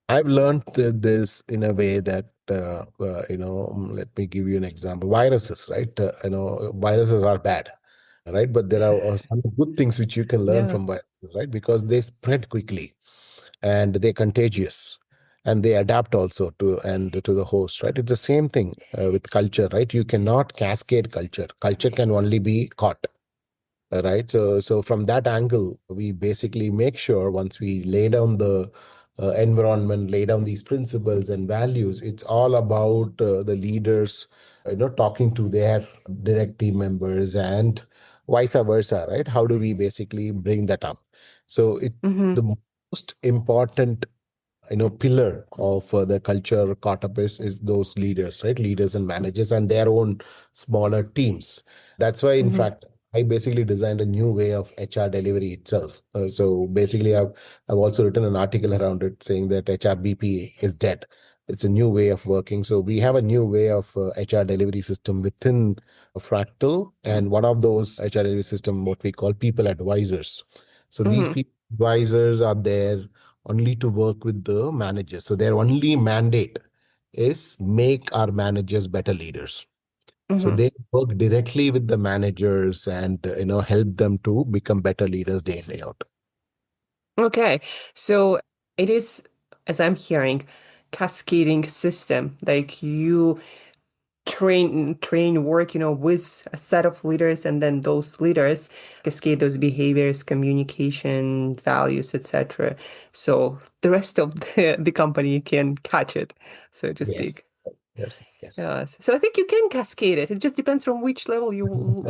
I've learned this in a way that, let me give you an example. Viruses, right? Viruses are bad, right? But there are some good things which you can learn Yeah. from viruses, right? Because they spread quickly and they're contagious and they adapt also to the host, right? It's the same thing with culture, right? You cannot cascade culture. Culture can only be caught. Right. So from that angle, we basically make sure once we lay down the environment, lay down these principles and values, it's all about the leaders, talking to their direct team members and vice versa, right? How do we basically bring that up? So Hmm. the most important, pillar of the culture caught up is those leaders, right? Leaders and managers and their own smaller teams. That's why, in Hmm. fact, I basically designed a new way of HR delivery itself. So basically, I've also written an article around it saying that HRBP is dead. It's a new way of working. So we have a new way of HR delivery system within Fractal, and one of those HR delivery system, what we call people advisors. So these Hmm. people advisors are there only to work with the managers. So their only mandate is make our managers better leaders. So Hmm. they work directly with the managers and help them to become better leaders day in day out. Okay. So it is, as I'm hearing, cascading system. Like you train work, with a set of leaders, and then those leaders cascade those behaviors, communication, values, etc. So the rest of the company can catch it, so to Yes, speak. yes, yes. Yes. So I think you can cascade it. It just depends from which level you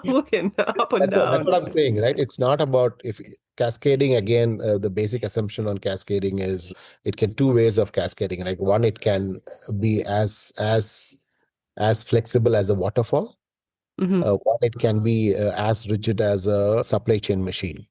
looking up and That's down. what I'm saying, right? It's not about if cascading again. The basic assumption on cascading is it can two ways of cascading. Like one, it can be as flexible as a waterfall. Hmm. One, it can be as rigid as a supply chain machine,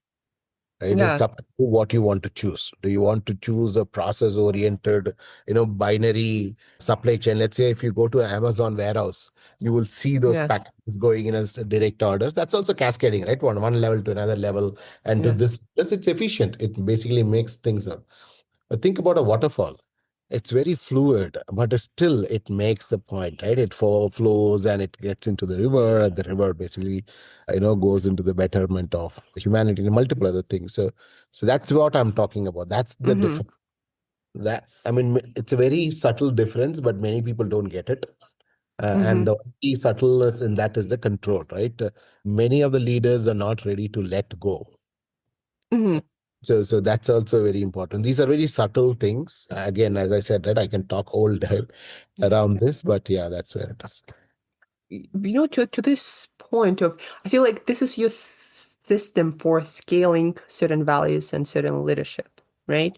right? It's Yeah. up to you what you want to choose. Do you want to choose a process oriented, binary supply chain? Let's say if you go to an Amazon warehouse, you will see those Yeah. packages going in as direct orders. That's also cascading, right? One level to another level. And to Yeah. this it's efficient. It basically makes things up. But think about a waterfall. It's very fluid, but still it makes the point, right? It flows and it gets into the river, and the river basically, goes into the betterment of humanity and multiple other things. So that's what I'm talking about. That's the Hmm. difference. That I mean, it's a very subtle difference, but many people don't get it. And Hmm. the key subtleness in that is the control, right? Many of the leaders are not ready to let go. Hmm. So that's also very important. These are very subtle things. Again, as I said, right, I can talk all day around this, but yeah, that's where it is. To this point of, I feel like this is your system for scaling certain values and certain leadership, right?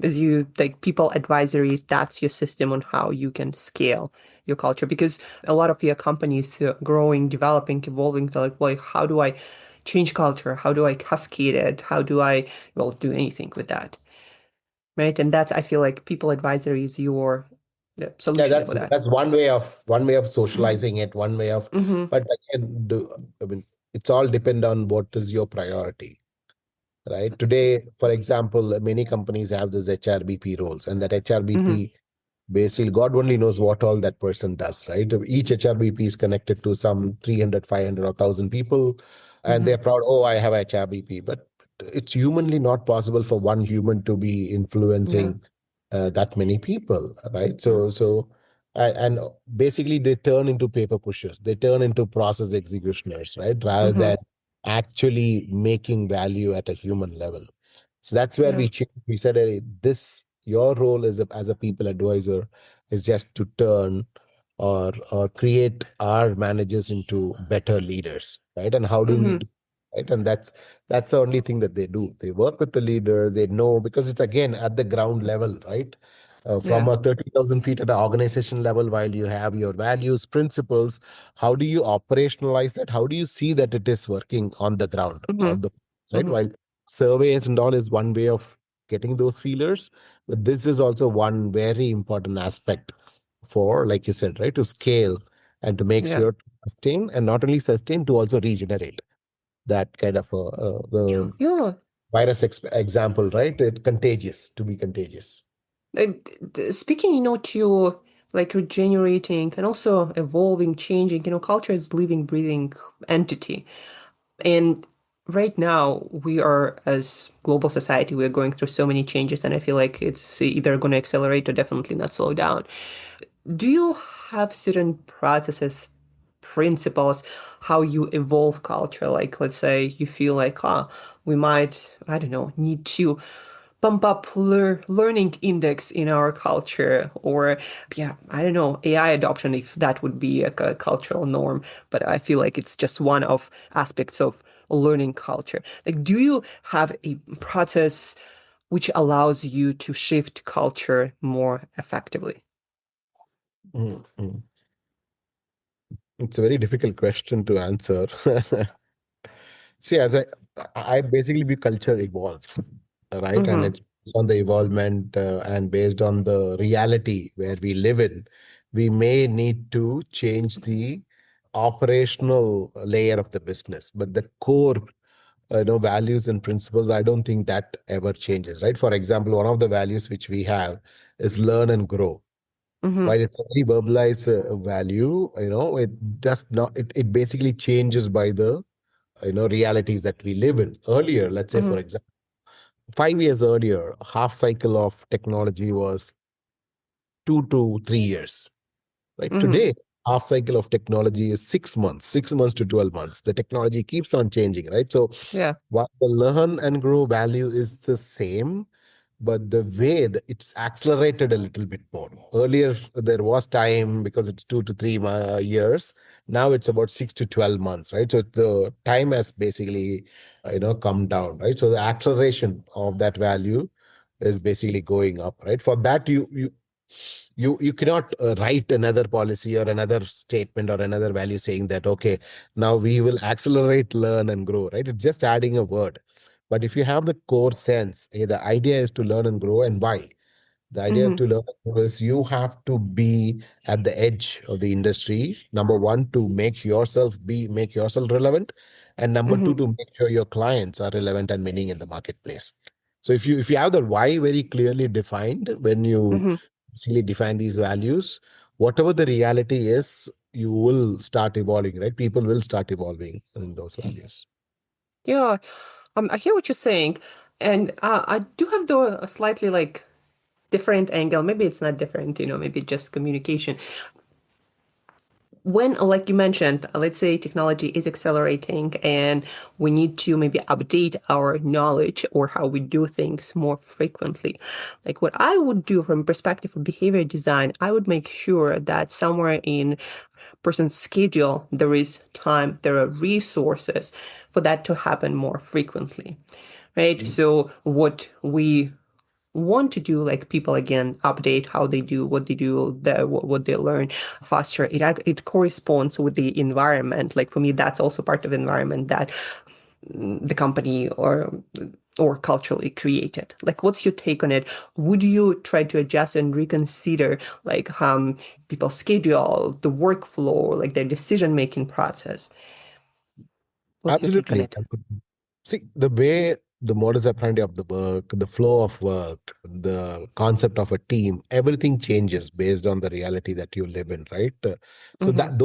As you like people advisory, that's your system on how you can scale your culture because a lot of your companies growing, developing, evolving, they're like, well, how do I change culture? How do I cascade it? How do I, well, do anything with that, right? And that's, I feel like people advisory is your Yeah, solution that's for that. that's one way of Hmm. socializing it, one way of, Hmm. but again, I mean, it's all depend on what is your priority, right? Today, for example, many companies have this HRBP roles, and that Hmm. HRBP basically God only knows what all that person does, right? Each HRBP is connected to some 300, 500, or 1,000 people, and Hmm. they're proud, oh, I have HRBP. But it's humanly not possible for one human to be Yeah. influencing that many people, right? So And basically they turn into paper pushers, they turn into process executioners, right, rather Mm-hmm. than actually making value at a human level. So that's where Yeah. we said, hey, this your role as a people advisor is just to turn or create our managers into better leaders, right? And how do we Mm-hmm. do, right? And that's the only thing that they do. They work with the leader, they know, because it's again at the ground level, right? From Yeah. a 30,000 feet at the organization level, while you have your values, principles, how do you operationalize that? How do you see that it is working on the ground, Mm-hmm. on the, right? Mm-hmm. While surveys and all is one way of getting those feelers, but this is also one very important aspect for, like you said, right, to scale and to make Yeah. sure to sustain, and not only sustain, to also regenerate that kind of the Yeah. virus example, right? It contagious to be contagious. Speaking, to like regenerating and also evolving, changing, culture is living, breathing entity. And right now, we are, as global society, we are going through so many changes, and I feel like it's either going to accelerate or definitely not slow down. Do you have certain processes, principles, how you evolve culture? Like, let's say you feel like, we might, I don't know, need to bump up learning index in our culture, or yeah, I don't know, AI adoption, if that would be like a cultural norm. But I feel like it's just one of aspects of learning culture. Like, do you have a process which allows you to shift culture more effectively? Mhm. It's a very difficult question to answer. See, I basically be culture evolves, right? And Mm-hmm. it's on the evolvement and based on the reality where we live in, we may need to change the operational layer of the business, but the core, values and principles, I don't think that ever changes, right? For example, one of the values which we have is learn and grow. Mm-hmm. While it's a very verbalized value, it does not. It basically changes by the realities that we live in. Earlier, let's say for Mm-hmm. example, 5 years earlier, half cycle of technology was 2 to 3 years, right? Mm-hmm. Today, half cycle of technology is 6 months, 6 months to 12 months. The technology keeps on changing, right? So Yeah. while the learn and grow value is the same, but the way that it's accelerated a little bit more. Earlier, there was time because it's 2 to 3 years. Now it's about 6 to 12 months, right? So the time has basically, come down, right? So the acceleration of that value is basically going up, right? For that, you cannot write another policy or another statement or another value saying that, okay, now we will accelerate, learn and grow, right? It's just adding a word. But if you have the core sense, the idea is to learn and grow, and why? The idea Mm-hmm. to learn is you have to be at the edge of the industry. Number one, to make yourself relevant, and number two, Mm-hmm. to make sure your clients are relevant and winning in the marketplace. So if you have the why very clearly defined, when you Mm-hmm. basically define these values, whatever the reality is, you will start evolving, right? People will start evolving in those values. Yeah. I hear what you're saying, and I do have a slightly like different angle. Maybe it's not different, maybe just communication. When, like you mentioned, let's say technology is accelerating and we need to maybe update our knowledge or how we do things more frequently. Like what I would do from perspective of behavior design, I would make sure that somewhere in person's schedule, there is time, there are resources for that to happen more frequently, right? So what we want to do, like people again update how they do what they do, what they learn faster, it corresponds with the environment. Like for me, that's also part of environment that the company or culturally created. Like what's your take on it? Would you try to adjust and reconsider like people schedule, the workflow, like their decision making process? What's your take on Absolutely. it? See, the way the modus operandi of the work, the flow of work, the concept of a team, everything changes based on the reality that you live in, right? So Mm-hmm.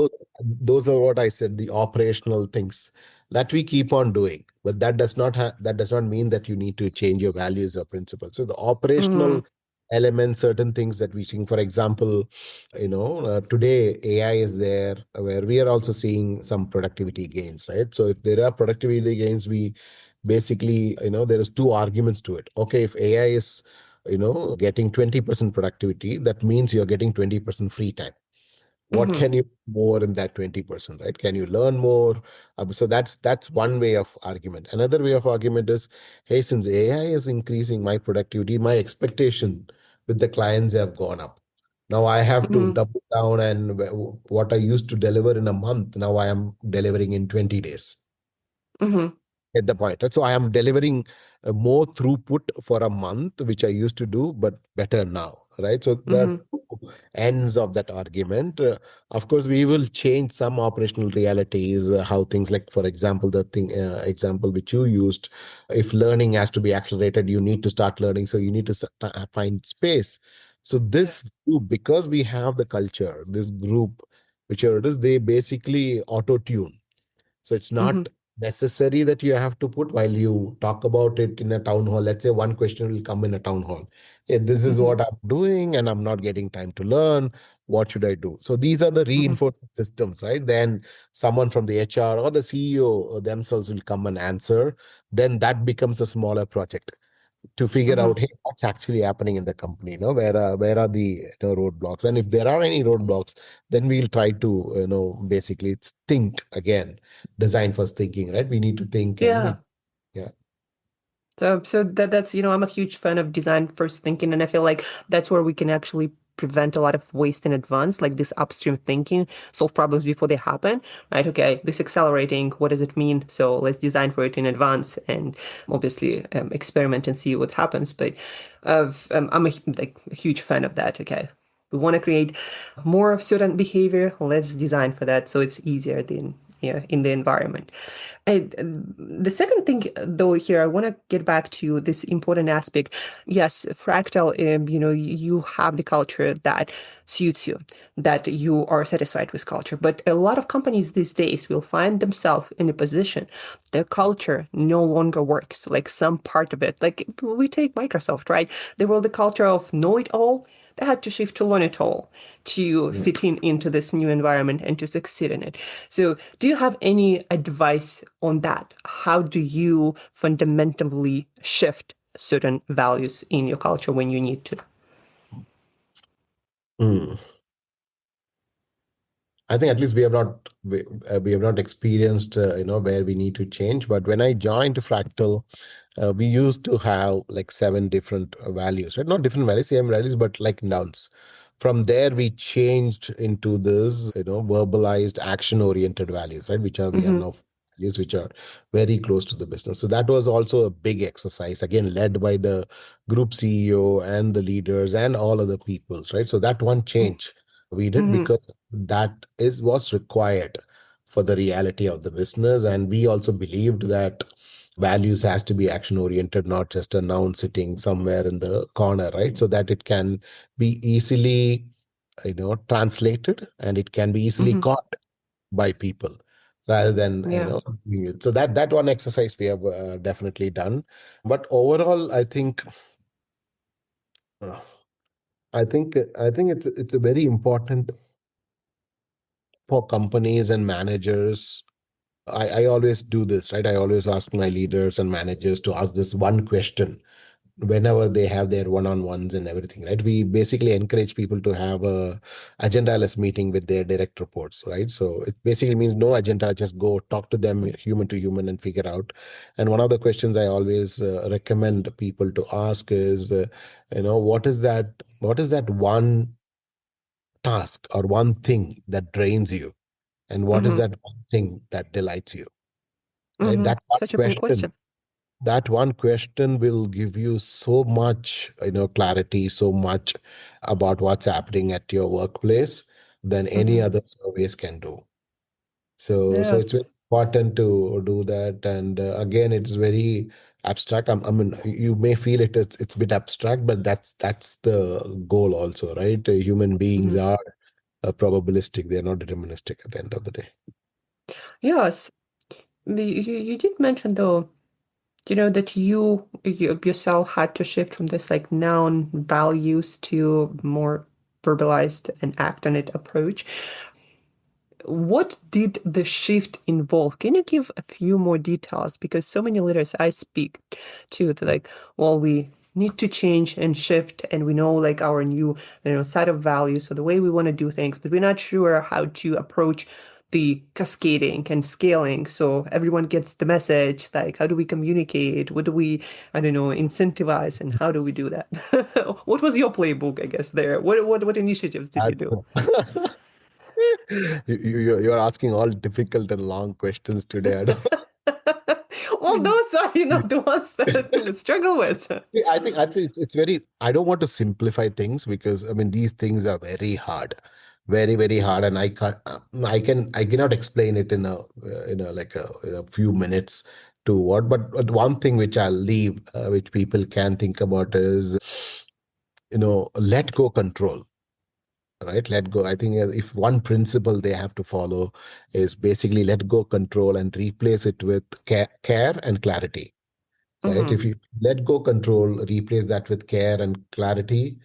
those are what I said, the operational things that we keep on doing. But that does not mean that you need to change your values or principles. So the Mm-hmm. operational elements, certain things that we see. For example, today AI is there where we are also seeing some productivity gains, right? So if there are productivity gains, we basically, there is two arguments to it. Okay, if AI is, getting 20% productivity, that means you're getting 20% free time. What Mm-hmm. can you do more in that 20%, right? Can you learn more? So that's one way of argument. Another way of argument is, hey, since AI is increasing my productivity, my expectation with the clients have gone up. Now I have to Mm-hmm. double down, and what I used to deliver in a month, now I am delivering in 20 days Mm-hmm. at the point. So I am delivering more throughput for a month, which I used to do, but better now, right? So there are Mm-hmm. two ends of that argument. Of course, we will change some operational realities, how things like, for example, the thing example which you used, if learning has to be accelerated, you need to start learning, so you need to find space. So this group, because we have the culture, this group, whichever it is, they basically auto tune, so it's Mm-hmm. not necessary that you have to put while you talk about it in a town hall. Let's say one question will come in a town hall. Hey, this is Mm-hmm. what I'm doing and I'm not getting time to learn. What should I do? So these are the Mm-hmm. reinforcement systems, right? Then someone from the HR or the CEO themselves will come and answer. Then that becomes a smaller project to figure Mm-hmm. out, hey, what's actually happening in the company, where are the roadblocks, and if there are any roadblocks, then we'll try to basically think again. Design first thinking, right? We need to think, and Yeah. yeah. So that's, I'm a huge fan of design first thinking, and I feel like that's where we can actually prevent a lot of waste in advance, like this upstream thinking, solve problems before they happen, right? Okay, this accelerating, what does it mean? So let's design for it in advance and obviously experiment and see what happens. But I'm a huge fan of that. Okay, we want to create more of certain behavior. Let's design for that so it's easier than yeah, in the environment. And the second thing, though, here I want to get back to this important aspect. Yes, Fractal, you have the culture that suits you, that you are satisfied with culture. But a lot of companies these days will find themselves in a position their culture no longer works. Like some part of it, like we take Microsoft, right? They were the culture of know it all. They had to shift to learn it all to fit in into this new environment and to succeed in it. So, do you have any advice on that? How do you fundamentally shift certain values in your culture when you need to? Hmm. I think at least we have not experienced where we need to change. But when I joined Fractal, we used to have like seven different values, right? Not different values, same values, but like nouns. From there, we changed into this, verbalized, action-oriented values, right? Which are we have Mm-hmm. now values which are very close to the business. So that was also a big exercise, again, led by the group CEO and the leaders and all other peoples, right? So that one change we did Mm-hmm. because that is was required for the reality of the business, and we also believed that values has to be action oriented, not just a noun sitting somewhere in the corner, right? So that it can be easily translated, and it can be easily Mm-hmm. caught by people rather than Yeah. doing it. So that one exercise we have definitely done. But overall, uh, I think it's a very important for companies and managers. I always do this, right? I always ask my leaders and managers to ask this one question whenever they have their one-on-ones and everything, right? We basically encourage people to have a agendaless meeting with their direct reports, right? So it basically means no agenda, just go talk to them human to human and figure out. And one of the questions I always recommend people to ask is, what is that one task or one thing that drains you, and what is Mm-hmm. that one thing that delights you, right? Mm-hmm. Such open question. That one question will give you so much clarity, so much about what's happening at your workplace than any Mm-hmm. other surveys can do. So it's very Yes. important to do that. And again, it's very abstract. I mean, you may feel it's a bit abstract, but that's the goal also, right? Human beings Mm-hmm. are probabilistic, they're not deterministic at the end of the day. Yes. You did mention though You know that you yourself had to shift from this like noun values to more verbalized and act on it approach. What did the shift involve? Can you give a few more details? Because so many leaders I speak to, they're like, well, we need to change and shift, and we know like our new, set of values, so the way we want to do things, but we're not sure how to approach the cascading and scaling so everyone gets the message. Like, how do we communicate? What do we, I don't know, incentivize, and how do we do that? What was your playbook, I guess, there? What initiatives did you That's do? you're asking all difficult and long questions today. I don't. Well, those are, the ones that to struggle with. I think it's very. I don't want to simplify things because I mean these things are very hard, very very hard, and I cannot explain it in a few minutes to what. But one thing which I'll leave, which people can think about is let go control. Right, let go. I think if one principle they have to follow is basically let go control and replace it with care and clarity. Right, if Mm-hmm. you let go control, replace that with care and clarity,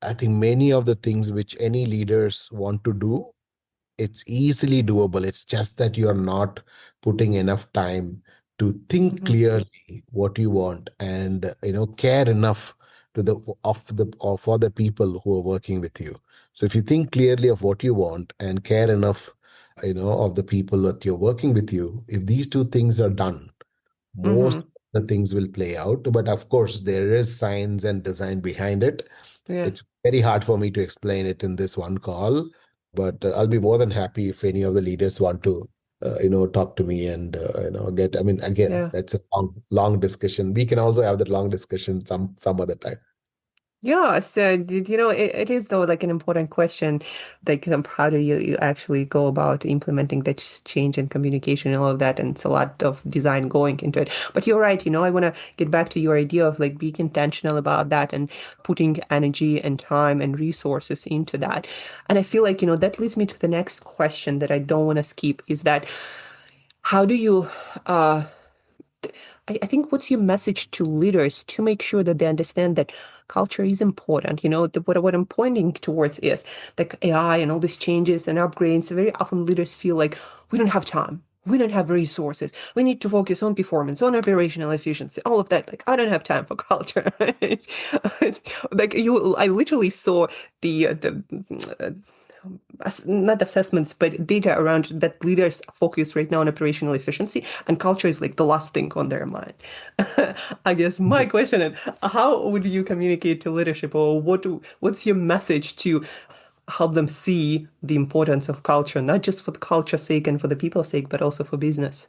I think many of the things which any leaders want to do, it's easily doable. It's just that you're not putting enough time to think Mm-hmm. clearly what you want and care enough to the of the of for the people who are working with you. So if you think clearly of what you want and care enough, of the people that you're working with you, if these two things are done, most Mm-hmm. of the things will play out. But of course, there is science and design behind it. Yeah. It's very hard for me to explain it in this one call, but I'll be more than happy if any of the leaders want to, talk to me and get. I mean, again, Yeah. that's a long discussion. We can also have that long discussion some other time. Yeah, so it is though like an important question, like how do you actually go about implementing that change in communication and all of that, and it's a lot of design going into it. But you're right, I want to get back to your idea of like being intentional about that and putting energy and time and resources into that. And I feel like, that leads me to the next question that I don't want to skip is that how do you uh I think what's your message to leaders to make sure that they understand that culture is important? What I'm pointing towards is like AI and all these changes and upgrades. Very often leaders feel like we don't have time. We don't have resources. We need to focus on performance, on operational efficiency, all of that. Like, I don't have time for culture. Like I literally saw the not assessments, but data around that leaders focus right now on operational efficiency and culture is like the last thing on their mind. I guess my question is, how would you communicate to leadership or what's your message to help them see the importance of culture, not just for the culture's sake and for the people's sake, but also for business?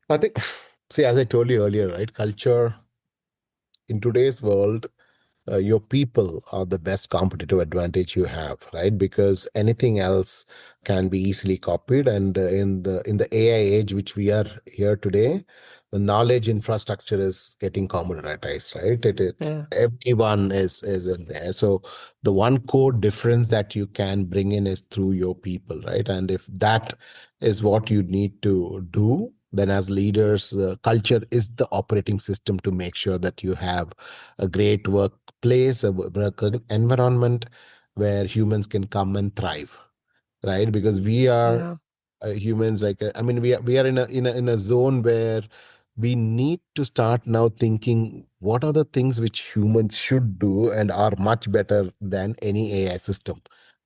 I think, see, as I told you earlier, right, culture in today's world, your people are the best competitive advantage you have, right? Because anything else can be easily copied. And in the AI age which we are here today, the knowledge infrastructure is getting commoditized, right? It Yeah, everyone is in there. So the one core difference that you can bring in is through your people, right? And if that is what you need to do, then as leaders, culture is the operating system to make sure that you have a great workplace, a work environment where humans can come and thrive, right? Because we are yeah, humans. Like I mean, we are in a zone where we need to start now thinking what are the things which humans should do and are much better than any AI system.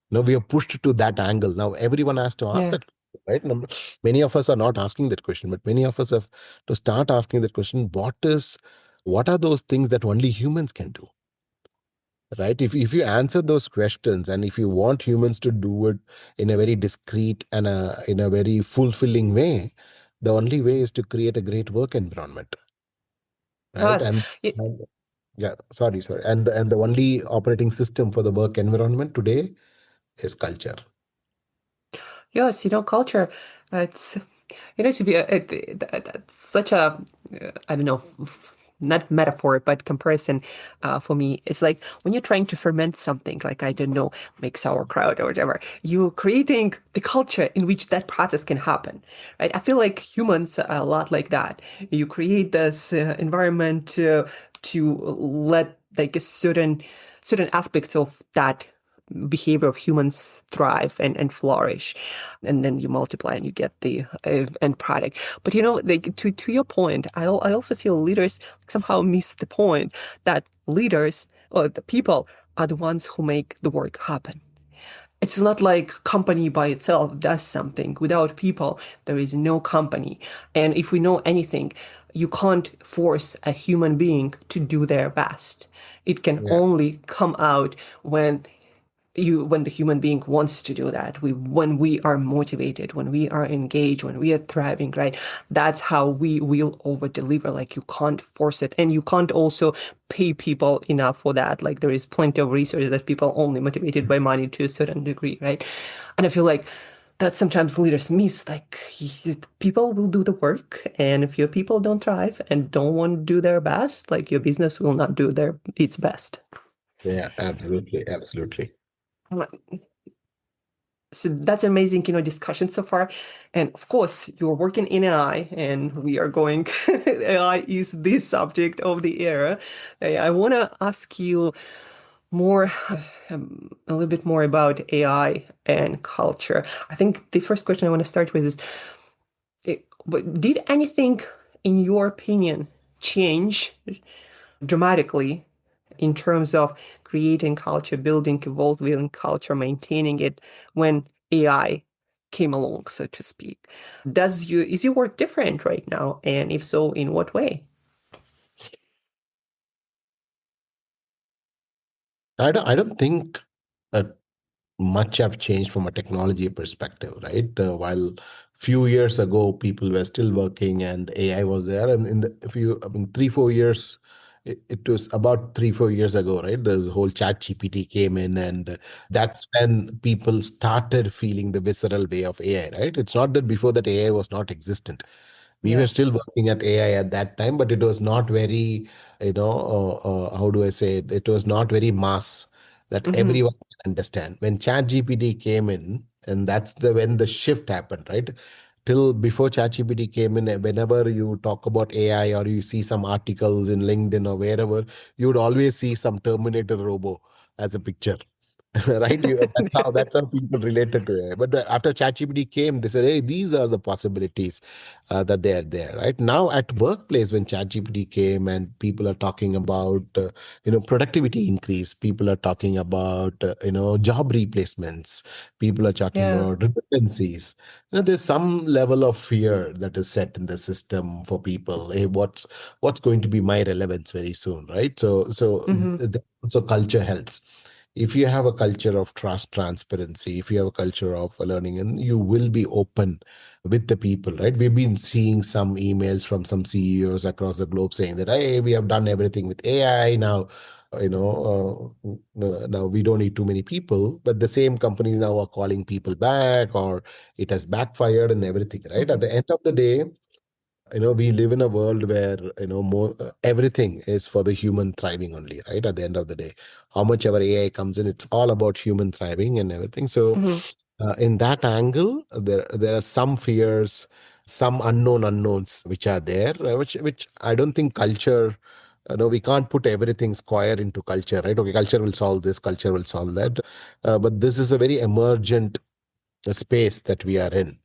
Now we are pushed to that angle. Now everyone has to ask yeah. that, right? Many of us are not asking that question, but many of us have to start asking that question. What are those things that only humans can do? Right, if you answer those questions and if you want humans to do it in a very discreet and in a very fulfilling way, the only way is to create a great work environment, right? Yes. And yeah, sorry, and the only operating system for the work environment today is culture. Yes, culture, it's, to be, it's such a, I don't know, not metaphor, but comparison for me. It's like when you're trying to ferment something, like, I don't know, make sauerkraut or whatever, you're creating the culture in which that process can happen, right? I feel like humans are a lot like that. You create this environment to let like a certain aspects of that behavior of humans thrive and flourish, and then you multiply and you get the end product. But like, to your point, I also feel leaders somehow miss the point that leaders or the people are the ones who make the work happen. It's not like company by itself does something. Without people, there is no company. And if we know anything, you can't force a human being to do their best. It can Yeah. only come out when the human being wants to do that, when we are motivated, when we are engaged, when we are thriving, right? That's how we will over deliver. Like, you can't force it, and you can't also pay people enough for that. Like, there is plenty of research that people only motivated by money to a certain degree, right? And I feel like that sometimes leaders miss, like, people will do the work, and if your people don't thrive and don't want to do their best, like, your business will not do its best. Yeah, absolutely, absolutely. So that's amazing, discussion so far. And of course, you're working in AI, and we are going, AI is the subject of the era. I want to ask you more, a little bit more about AI and culture. I think the first question I want to start with is, did anything, in your opinion, change dramatically in terms of creating culture, building, evolving culture, maintaining it when AI came along, so to speak? Is your work different right now? And if so, in what way? I don't think uh, much have changed from a technology perspective, right? While few years ago people were still working and AI was there, and if you, I mean, 3 4 years, it was about 3 4 years ago, right? There's whole chat GPT came in, and that's when people started feeling the visceral way of AI, right? It's not that before that AI was not existent. We were Yeah. still working at AI at that time, but it was not very, how do I say it? It was not very mass that Mm-hmm. everyone can understand. When ChatGPT came in, and that's the when the shift happened, right? Till before ChatGPT came in, whenever you talk about AI or you see some articles in LinkedIn or wherever, you would always see some Terminator robo as a picture. Right? That's how people related to it. But after ChatGPT came, they said, "Hey, these are the possibilities that they are there." Right now, at workplace, when ChatGPT came and people are talking about productivity increase, people are talking about job replacements, people are talking Yeah. about redundancies. There's some level of fear that is set in the system for people. Hey, what's going to be my relevance very soon, right? Mm-hmm. So culture helps. If you have a culture of trust, transparency, if you have a culture of learning, and you will be open with the people, right? We've been seeing some emails from some CEOs across the globe saying that, hey, we have done everything with AI now. Now we don't need too many people, but the same companies now are calling people back, or it has backfired and everything, right? At Mm-hmm. the end of the day, we live in a world where more everything is for the human thriving only, right? At the end of the day, how much our AI comes in, it's all about human thriving and everything. So Mm-hmm. in that angle, there are some fears, some unknowns which are there, which I don't think culture. No, we can't put everything square into culture, right? Okay, culture will solve this, culture will solve that, but this is a very emergent space that we are in.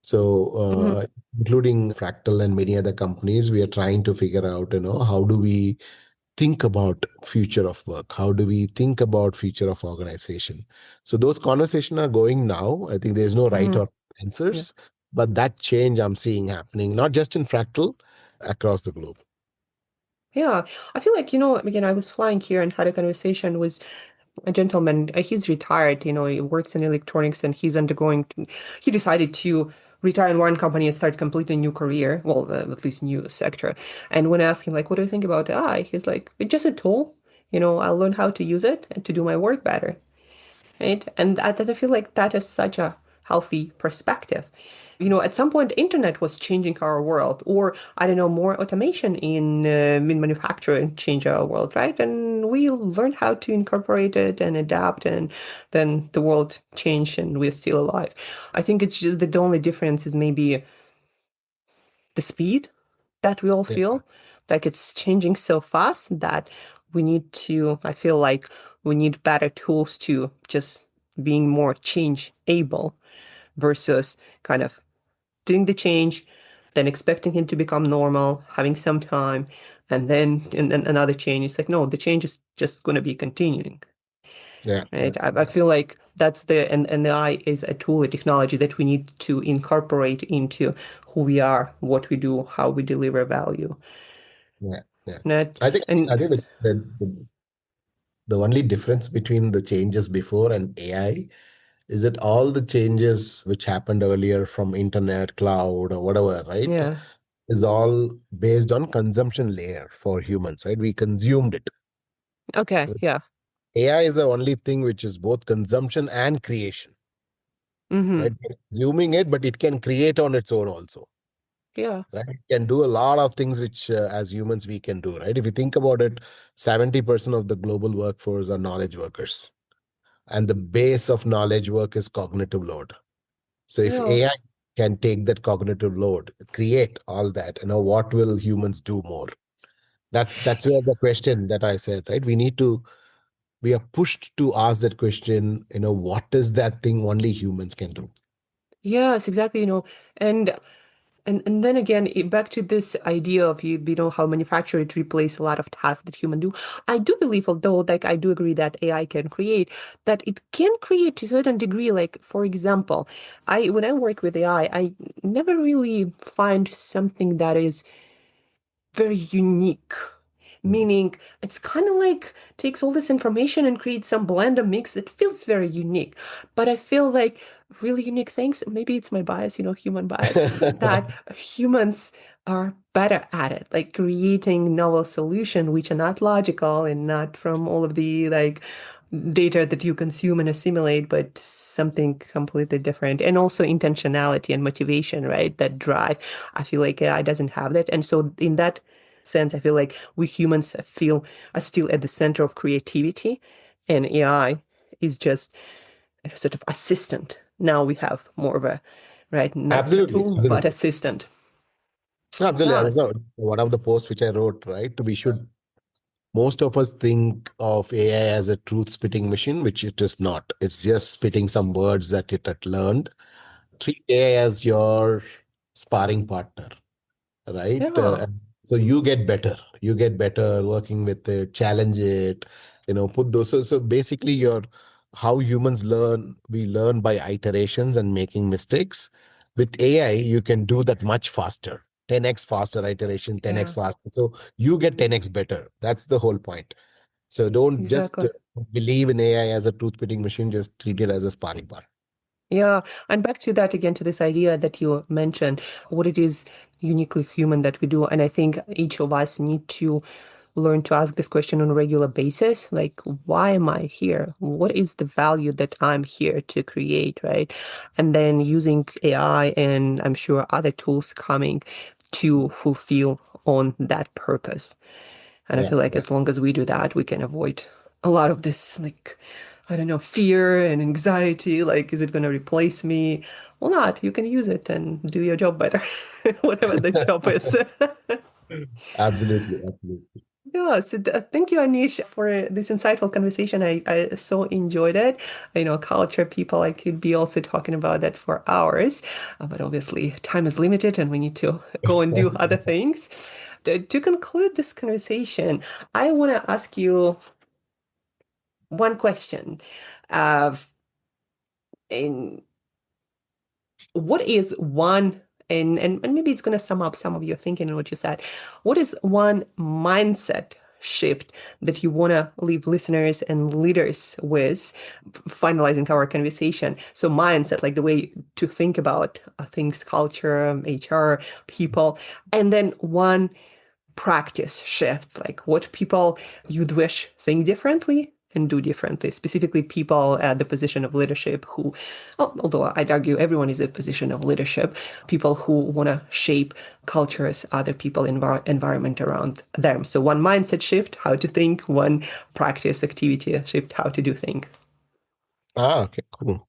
So, Mm-hmm. including Fractal and many other companies, we are trying to figure out, how do we think about future of work? How do we think about future of organization? So those conversations are going now. I think there's no right Mm-hmm. or Yeah. answers, but that change I'm seeing happening, not just in Fractal, across the globe. Yeah. I feel like, again, I was flying here and had a conversation with a gentleman. He's retired, he works in electronics, and he decided to retire in one company and start completely new career. Well, at least new sector. And when I asked him, like, what do you think about AI? He's like, it's just a tool. I'll learn how to use it and to do my work better. Right. And I feel like that is such a healthy perspective. At some point, internet was changing our world, or I don't know, more automation in manufacturing changed our world, right? And we learned how to incorporate it and adapt, and then the world changed, and we're still alive. I think it's just that the only difference is maybe the speed that we all Yeah, feel. Like it's changing so fast that I feel like we need better tools to just being more change able versus kind of doing the change, then expecting it to become normal, having some time, and then another change. It's like, no, the change is just going to be continuing, yeah, yeah, right? I feel like that's and the AI is a tool, a technology that we need to incorporate into who we are, what we do, how we deliver value. yeah, yeah. Right? I And think the only difference between the changes before and AI is that all the changes which happened earlier from internet, cloud, or whatever, right, yeah, is all based on consumption layer for humans, right? We consumed it. okay, yeah. AI is the only thing which is both consumption and creation, Mm-hmm. right? We're consuming it, but it can create on its own also, Yeah, right? It can do a lot of things which, as humans, we can do, right? If you think about it, 70% of the global workforce are knowledge workers, and the base of knowledge work is cognitive load. So if yeah. AI can take that cognitive load, create all that, what will humans do more? That's where the question that I said, right? We are pushed to ask that question, what is that thing only humans can do? Yes, exactly, and and then again, back to this idea of how manufacturers replace a lot of tasks that humans do. I do believe, although like I do agree that AI can create, that it can create to a certain degree. Like for example, I when I work with AI, I never really find something that is very unique. Mm. Meaning, it's kind of like takes all this information and creates some blend and mix that feels very unique. But I feel like really unique things, maybe it's my bias, human bias, that humans are better at it, like creating novel solutions which are not logical and not from all of the like data that you consume and assimilate, but something completely different. And also intentionality and motivation, right? That drive. I feel like AI doesn't have that. And so in that sense, I feel like we humans are still at the center of creativity, and AI is just a sort of assistant. Now we have more of a, right, not a Absolutely, tool, but absolutely. assistant. Absolutely. I Yeah, was one of the posts which I wrote, right? We should Most of us think of AI as a truth spitting machine, which it is not. It's just spitting some words that it had learned. Treat AI as your sparring partner, right? yeah, So you get better working with it, challenge it, put those. So basically, how humans learn, we learn by iterations and making mistakes. With AI, you can do that much faster, 10x faster iteration, 10x yeah, faster. So you get 10x better. That's the whole point. So don't just exactly. believe in AI as a truth spitting machine. Just treat it as a sparring partner. Yeah, and back to that again, to this idea that you mentioned, what it is uniquely human that we do. And I think each of us need to learn to ask this question on a regular basis. Like, why am I here? What is the value that I'm here to create, right? And then using AI and I'm sure other tools coming to fulfill on that purpose. And I Yeah, feel like yeah. as long as we do that, we can avoid a lot of this, like, I don't know, fear and anxiety. Like, is it going to replace me? Well, not. You can use it and do your job better, whatever the job is. Absolutely, absolutely. Yeah, so thank you, Anish, for this insightful conversation. I so enjoyed it. Culture people, I could be also talking about that for hours, but obviously time is limited and we need to go and do other things. To conclude this conversation, I want to ask you one question. Uh, in what is one and maybe it's going to sum up some of your thinking and what you said. What is one mindset shift that you want to leave listeners and leaders with, finalizing our conversation? So mindset, like the way to think about things, culture, HR, people, and then one practice shift, like what people you'd wish think differently and do differently, specifically people at the position of leadership who, although I'd argue everyone is a position of leadership, people who want to shape cultures, other people, environment around them. So one mindset shift, how to think, one practice activity shift, how to do things. Okay, cool.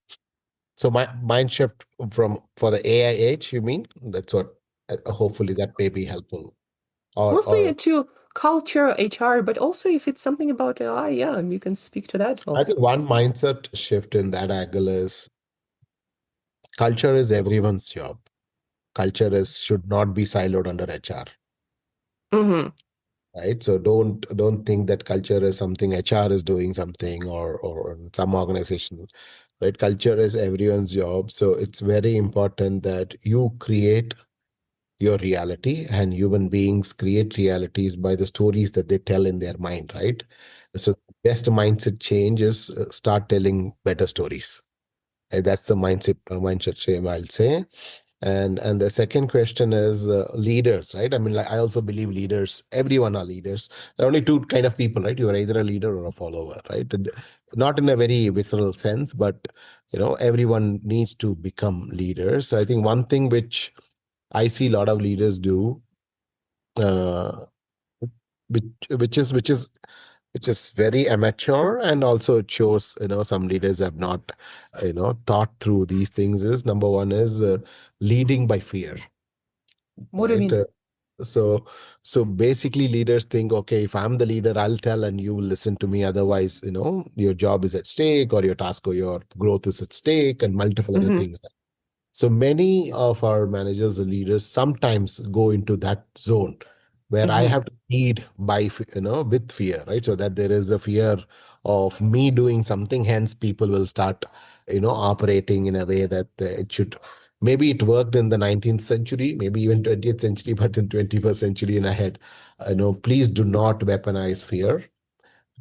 So my mind shift from for the AI age, you mean? That's what hopefully that may be helpful. Mostly Or into culture, HR, but also if it's something about AI, yeah, you can speak to that I also. think one mindset shift in that angle is culture is everyone's job. Culture is should not be siloed under HR, Mm-hmm. right? So don't think that culture is something HR is doing something or some organization, right? Culture is everyone's job. So it's very important that you create your reality, and human beings create realities by the stories that they tell in their mind, right? So best mindset change is start telling better stories. That's the mindset change, I'll say. And the second question is leaders, right? I mean, like, I also believe leaders, everyone are leaders. There are only two kind of people, right? You are either a leader or a follower, right? And not in a very visceral sense, but everyone needs to become leaders. So I think one thing which I see a lot of leaders do, uh, which which is very amateur, and also it shows some leaders have not thought through these things. Is number one is leading by fear, What do you right? mean? So basically leaders think, okay, if I'm the leader, I'll tell and you will listen to me, otherwise your job is at stake, or your task or your growth is at stake, and multiple other Mm-hmm. things. So many of our managers and leaders sometimes go into that zone where I Mm-hmm. have to lead by, with fear, right? So that there is a fear of me doing something, hence people will start, operating in a way that it should. Maybe it worked in the 19th century, maybe even 20th century, but in 21st century and ahead, please do not weaponize fear.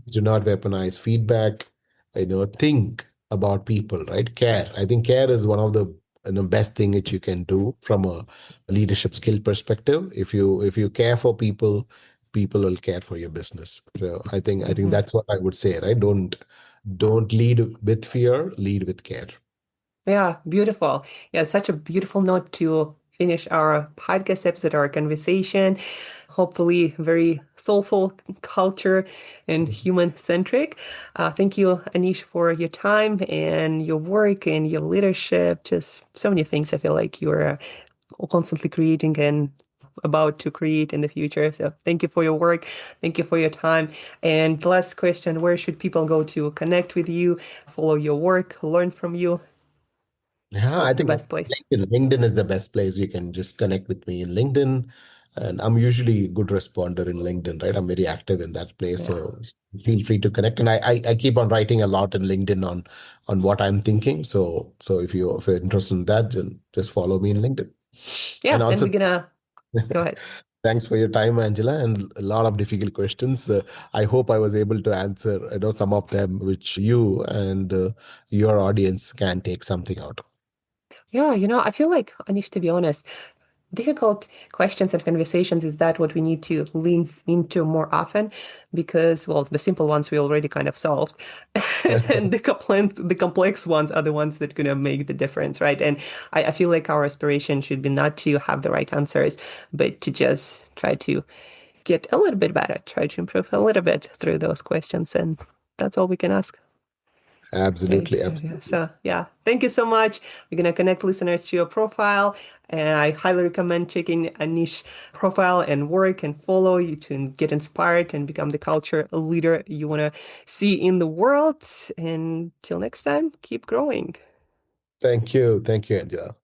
Do not weaponize feedback. Think about people, right? Care. I think care is one of the best thing that you can do from a leadership skill perspective. If you care for people, people will care for your business. So I think Mm-hmm. that's what I would say, right? Don't lead with fear, lead with care. Yeah, beautiful. Yeah, such a beautiful note to finish our podcast episode, our conversation. Hopefully, very soulful culture and human centric. Thank you, Anish, for your time and your work and your leadership. Just so many things I feel like you're constantly creating and about to create in the future. So thank you for your work. Thank you for your time. And last question, where should people go to connect with you, follow your work, learn from you? Yeah, I What's the think best place? LinkedIn is the best place. You can just connect with me in LinkedIn. And I'm usually a good responder in LinkedIn, right? I'm very active in that place. Yeah. So feel free to connect. And I keep on writing a lot in LinkedIn on what I'm thinking. So if you're interested in that, then just follow me in LinkedIn. And Yes, and also we're gonna go ahead. thanks for your time, Angela, and a lot of difficult questions. I hope I was able to answer, some of them which you and your audience can take something out. Yeah, I feel like, Anish, to be honest, difficult questions and conversations is that what we need to lean into more often because, well, the simple ones we already kind of solved. And the complex ones are the ones that gonna make the difference, right? And I feel like our aspiration should be not to have the right answers, but to just try to get a little bit better, try to improve a little bit through those questions. And that's all we can ask. Okay, Absolutely, yeah. absolutely. So yeah, thank you so much. We're gonna connect listeners to your profile, and I highly recommend checking a niche profile and work and follow you to get inspired and become the culture leader you wanna see in the world. And till next time, keep growing. Thank you. Thank you, Angela.